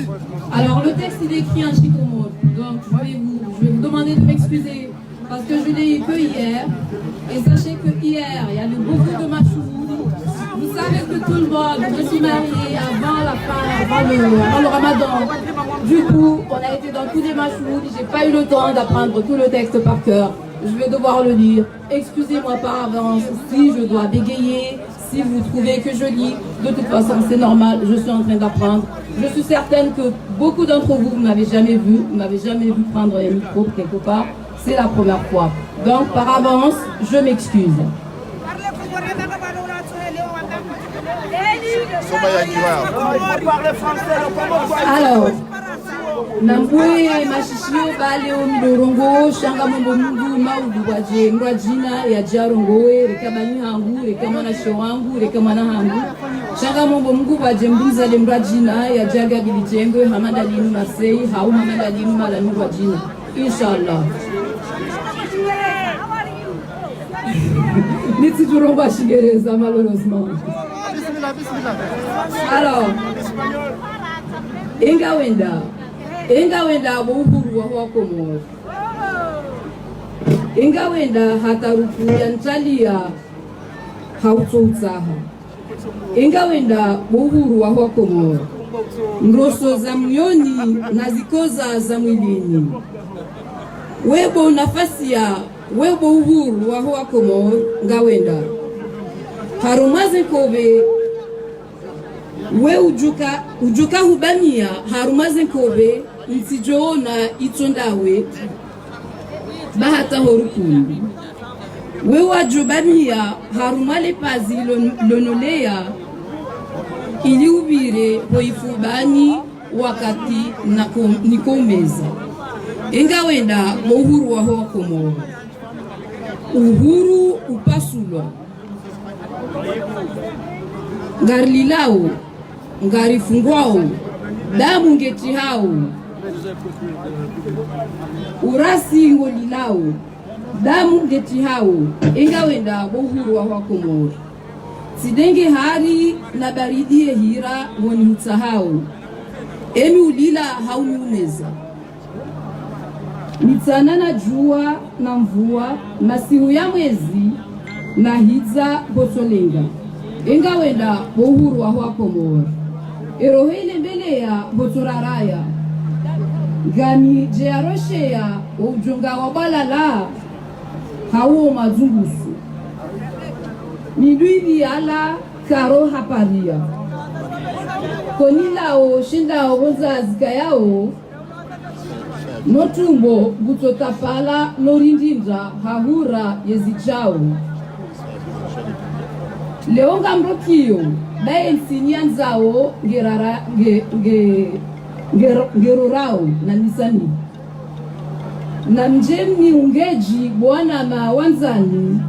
Alors, le texte, il est écrit en chikomor. Donc, je vais vous demander de m'excuser parce que je l'ai eu que hier. Et sachez que hier, il y a eu beaucoup de machouous. Vous savez que tout le monde, je me suis mariée avant le ramadan. Du coup, on a été dans tous les machouds. J'ai pas eu le temps d'apprendre tout le texte par cœur. Je vais devoir le lire. Excusez-moi par avance si je dois bégayer, si vous trouvez que je lis. De toute façon, c'est normal, je suis en train d'apprendre. Je suis certaine que beaucoup d'entre vous ne m'avez jamais vu prendre un micro quelque part. C'est la première fois. Donc, par avance, je m'excuse. Alors, Nambwe mashishio bale o midorongo shanga mambo mungu maudu waje ngwajina ya jarongowe rekabani hangu rekamana showangu rekamana hangu shanga mambo mungu waje mbuza le mrajina ya jaga bilijengwe hamada linu nasei hau hamada linu malanu wajina inshallah. Niti jurongo shigereza malheureusement. Alors, Ingawenda uhuru wa Komoro. Ingawenda hatarufu yantalia hautotsaha. Ingawenda uhuru wa Komoro. Ngroso za myoni na zikoza za mwilini. Webo nafasi ya webo uhuru wa Komoro ngawenda. Harumaze kobe we ujuka hubamia harumaze kobe ntijoona itondawe bahata horukundu we wajubamia harumale pazi lonolea iliubire hoifubani wakati nikomeza ingawenda uhuru wa Komoro uhuru upasulwa ngarililao ngarifungwao damu ngeti hao urasi ngolilao damu ngeti hao ingawenda uhuru wa Komoro Sidenge hari na baridi hira woni msahau. Emi ulila hauni uneza. Mitsana na jua na mvua masihu ya mwezi na hiza bosolenga. Inga wenda bohuru wa hua Komori. Erohele mbele ya botoraraya. Gani jearoshe ya ujunga wabalala hauo mazungusu. Midwini ala karo haparia. Konila o shinda o boza zikayao. Notumbo gutotapala norindinda hahura yezichao. Leonga mrokio bae nsinyanzao ngerorao na nisani. Na mjemni ungeji bwana ma wanzani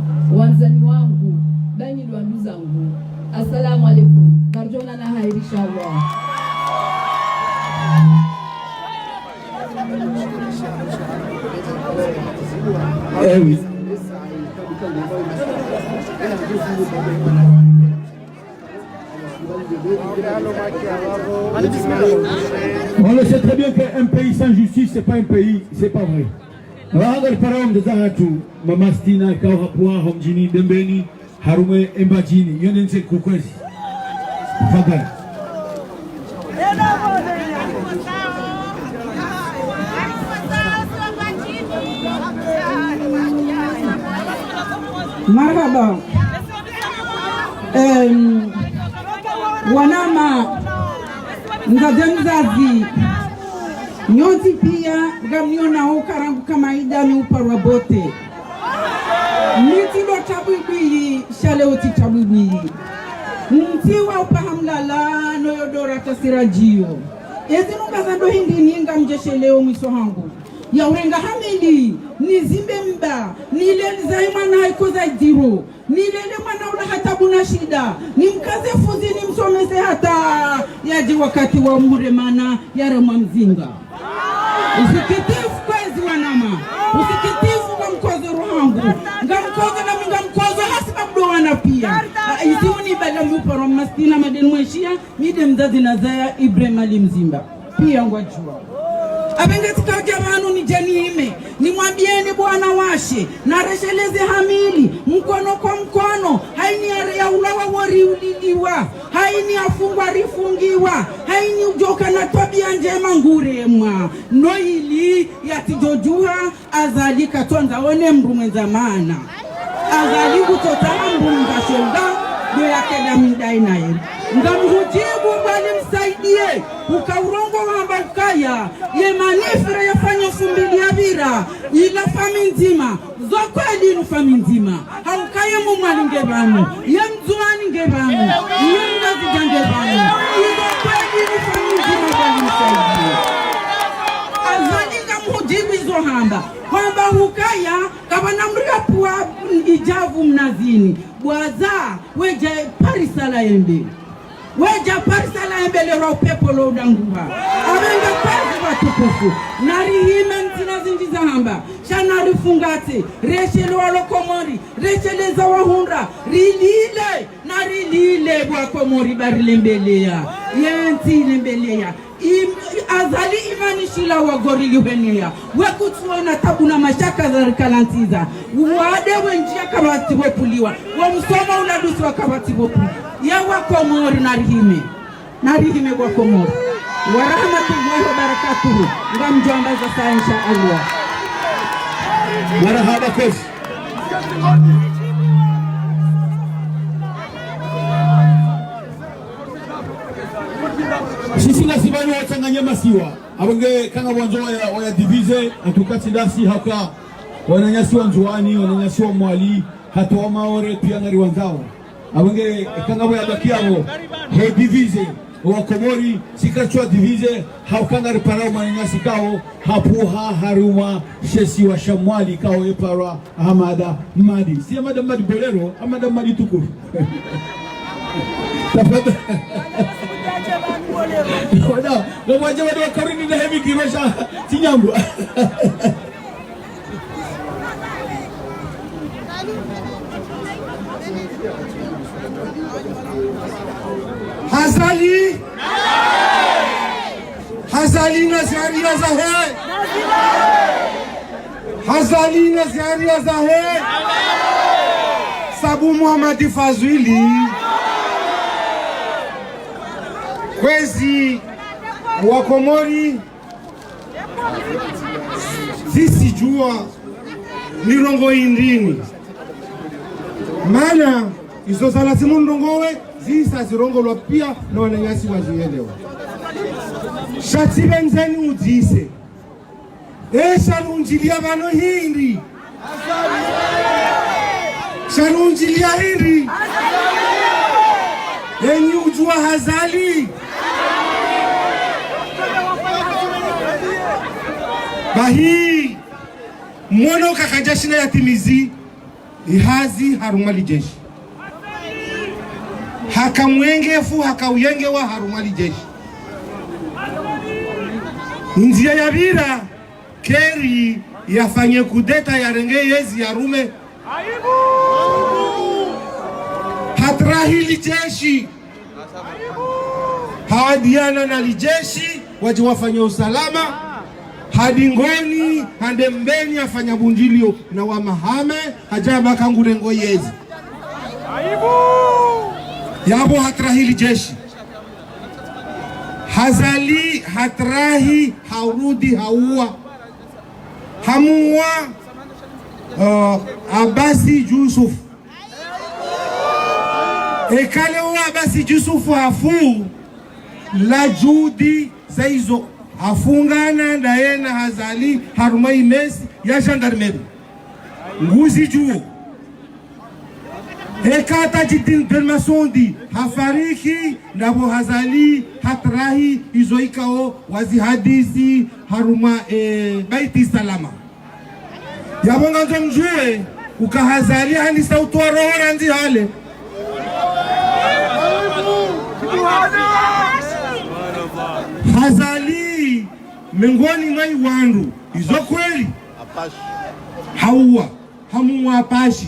wangu bani lwandu zangu. Assalamu alaikum. Karjona na hairisha Allah. Oui. On le sait très bien qu'un pays sans justice, c'est pas un pays, c'est pas vrai. Waga paraom de Zahatu, Mamastina, Kaurapua, Homjini, Dembeni, Harume, Embajini, Yonense Kukwezi. Fadal. Marhaba. Wanama ngazemzazi nyoti pia gamniona ukarangu kama ida ni uparwa bote miti lo tabubi shale oti tabubi mtiwa upahamlala no yodora tasirajio ezinu ngazando hindi ninga mjesheleo mwiso hangu ya urenga hamili nizimbe mba nilele zaimana haiko za jiro nilele mwana ula hatabu na shida nimkaze fuzi nimsomese hata yaji wakati wa muremana yarema mzinga usikitifu kwezi wanama usikitifu kwa mkozo rohangu nga mkozo na minga mkozo hasiba mdowana pia isiuni bala muparo mastina madeni mweshia mide mzazi na zaya Ibrahim Ali Mzimba pia ngwajua abengetika jamanu ni janime ni mwambieni bwana washe na resheleze hamili mkono kwa mkono haini ya ulawa wari uliliwa haini afungwa rifungiwa haini ujoka na tabia njema nguremwa noili yatijojuha azali katonza one mrume zamana azali kutotala mrume shonga do yake damidai naye ngamhujibu bali msaidie ukaurongo wamba kaya ye manifra yafanya fumbili ya vira ila fami nzima zokweli ni fami nzima haukaye mumwali ngebanu ye mzuani ngebanu ye mgazi ngebanu ila kweli ni fami nzima bali msaidie azali ngamhujibu izo hamba kwamba hukaya kama namria puwa ijavu mnazini bwaza weja parisala yembe weja parisala yembe lero pepo lo danguha abenga kazi watukufu narihime ntina zinjiza hamba shana rifungate reshelo walo Komori reshele za wahunda rilile na rilile bwa Komori barilembelea yenti lembelea azali imani shila wa gorili wenea wekutuona tabu na mashaka za rikalantiza wade wenjia kama tibopuliwa wa msoma unadusi wa kama tibopuliwa ya wa Komori narihime wa Komori wa rahmatullahi wa barakatuhu ngamjo ambaza saa insha Allah marahaba kosi sisi nasibani wachanganya masiwa abenge kanga wanzo ya divize atukati ndasi haka wananyasiwa nzuani wananyasiwa mwali hatoa maore pia ngari wanzao abenge kanga ya bakiabo he divize wa Komori sikachwa divize haukanga riparao mananyasi kao hapuha haruma shesi wa shamwali kao epara Hamada Madi si Hamada Madi bolero Hamada Madi tukuru tafadhali Wada, ngomwaje wada karini na hemi kirosha Tinyambu. Hazali Hazali na ziaria za he Hazali na ziaria za he Sabu Muhammad Fazwili kwezi wakomori sisi jua nirongo indini maana izo salasimu ndongowe zisa zirongolwa pia na wananyasi wazielewa shati benzeni udise sharunjilia bano hindi sharunjilia hindi enyi ujua hazali bahi mwono kakajashina yatimizi ihazi harumali jeshi hakamwengefu hakauyengewa harumali jeshi njia ya bira keri yafanye kudeta yarenge yezi ya rume hatrahili jeshi hawadiana na lijeshi waje wafanye usalama hadingoni handembeni afanya bunjilio na wa mahame hajaba kangurengo yezi yabo hatrahili jeshi hazali hatrahi haurudi haua hamua Abasi Yusuf ekale wa Abasi Yusuf hafu la judi zaizo afungana ndaye na hazali haruma imesi ya gendarmerie nguzi juu ekata jidin permasondi hafariki ndabo hazali hatrahi izoikao wazi hadisi haruma baiti salama yabonga nzo mjue ukahazali hani sautu wa roho ranzi hale hazali mengoni ngai wandu izo kweli hauwa hamuwa apashi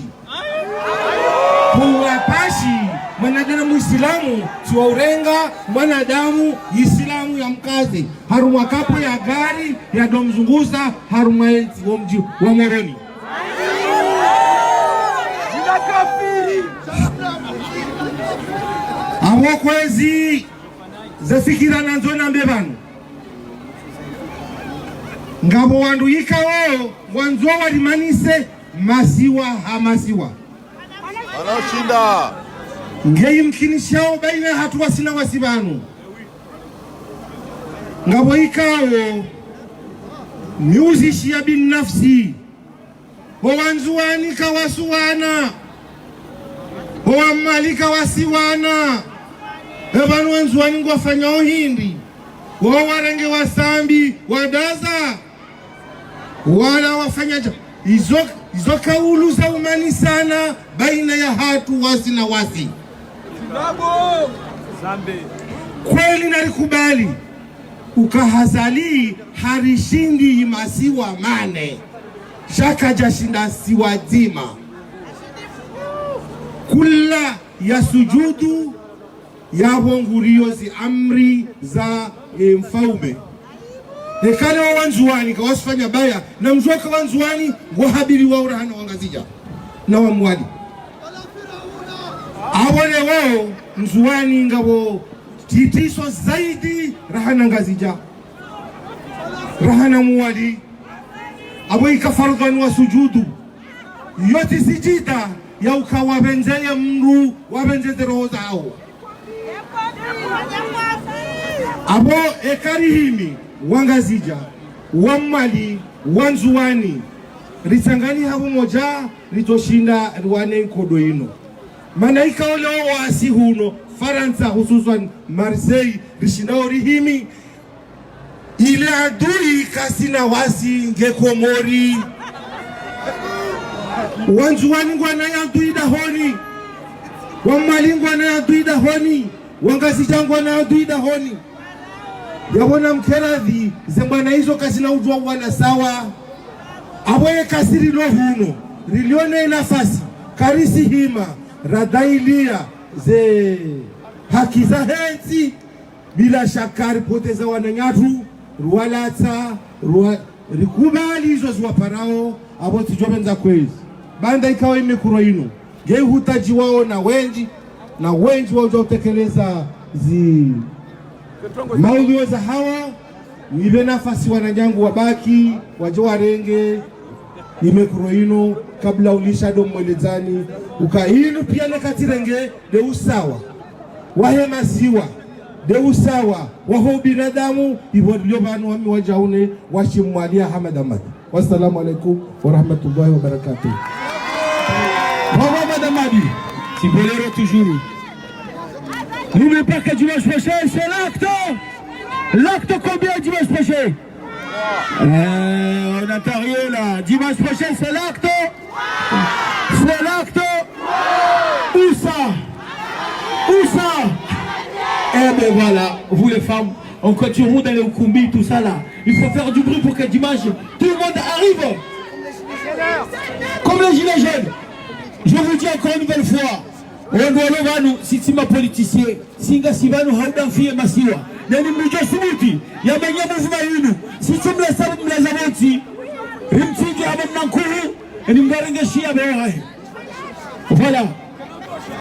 huwa apashi mwanadamu muislamu siwa urenga mwanadamu islamu ya mkazi haruma kapo ya gari ya domzunguza haruma eti wa mji wa Moroni awo kwezi zafikira nanzo na mbebano ngabo wandu yikao wanzo walimanise masiwa hamasiwa anashinda ngei mkinishao baina hatu wasina wasibanu ngabo yikao miuzishia bin nafsi wawanzuani kawasuwana wamalika wasiwana ebanu wanzuani ngwafanya uhindi wawarenge wasambi wadaza wala wafanyaja izo kaulu za umani sana baina ya hatu wasi na wasi kweli nalikubali ukahazali harishindi imasiwa mane shaka jashinda siwazima kula ya sujudu yabongurio zi amri za mfaume ekale wa wanzuani kawasifanya baya na mzoka wanzuani wahabiri wa urahana wangazija na wamwali awale wao mzuani ngabo titiso zaidi rahana ngazija rahana mwali abo ikafarudhani wa sujudu yoti sijita ya ukawabenzea mru wabenzeze roho zao abo ekarihimi wangazija wamali wanzuani ritangani hapo moja ritoshinda wane kodo ino manaika ole wasi huno Faransa hususan Marseille rishindao rihimi ile adui kasina wasi ngekomori wanzuani ngwana ya duida honi wamali ngwana ya duida honi wangazija ngwana ya duida honi yabona mkeradhi zembana hizo kasina ujua wana sawa aboye kasiri lo huno rilione nafasi karisi hima radailia ze haki za hensi bila shaka ripoteza wananyatu ruwalata rikubali hizo ziwaparao abo tijobenza kwezi banda ikawa imekuro ino ngei hutaji wao na wenji wao utekeleza maudhui za hawa nibe nafasi wananyangu wabaki waje warenge imekuro ino kabla ulisha domwelezani ukainu pia nekatirenge de usawa wahema ziwa de usawa waho binadamu ibodilio banu wami wajaune washimwalia Hamad Ahmad. Wassalamu alaikum wa rahmatullahi wa barakatuh. Hamad Ahmad, si bolero toujours. N'oubliez pas que dimanche prochain c'est l'acte. L'acte combien dimanche prochain? On n'entend rien là. Dimanche prochain c'est l'acte. C'est l'acte. Où ça? Où ça? Eh ben voilà, vous les femmes, on continue dans les Ukumbi, tout ça là. Il faut faire du bruit pour que dimanche, tout le monde arrive. Comme les gilets jaunes. Je vous dis encore une nouvelle fois, on doit le voir, si tu m'as politicien, si tu vas nous rendre fille massive, il y a une musique sumuti, il y a un mouvement une. Si tu me laisses ça, vous me les avez dit. Voilà.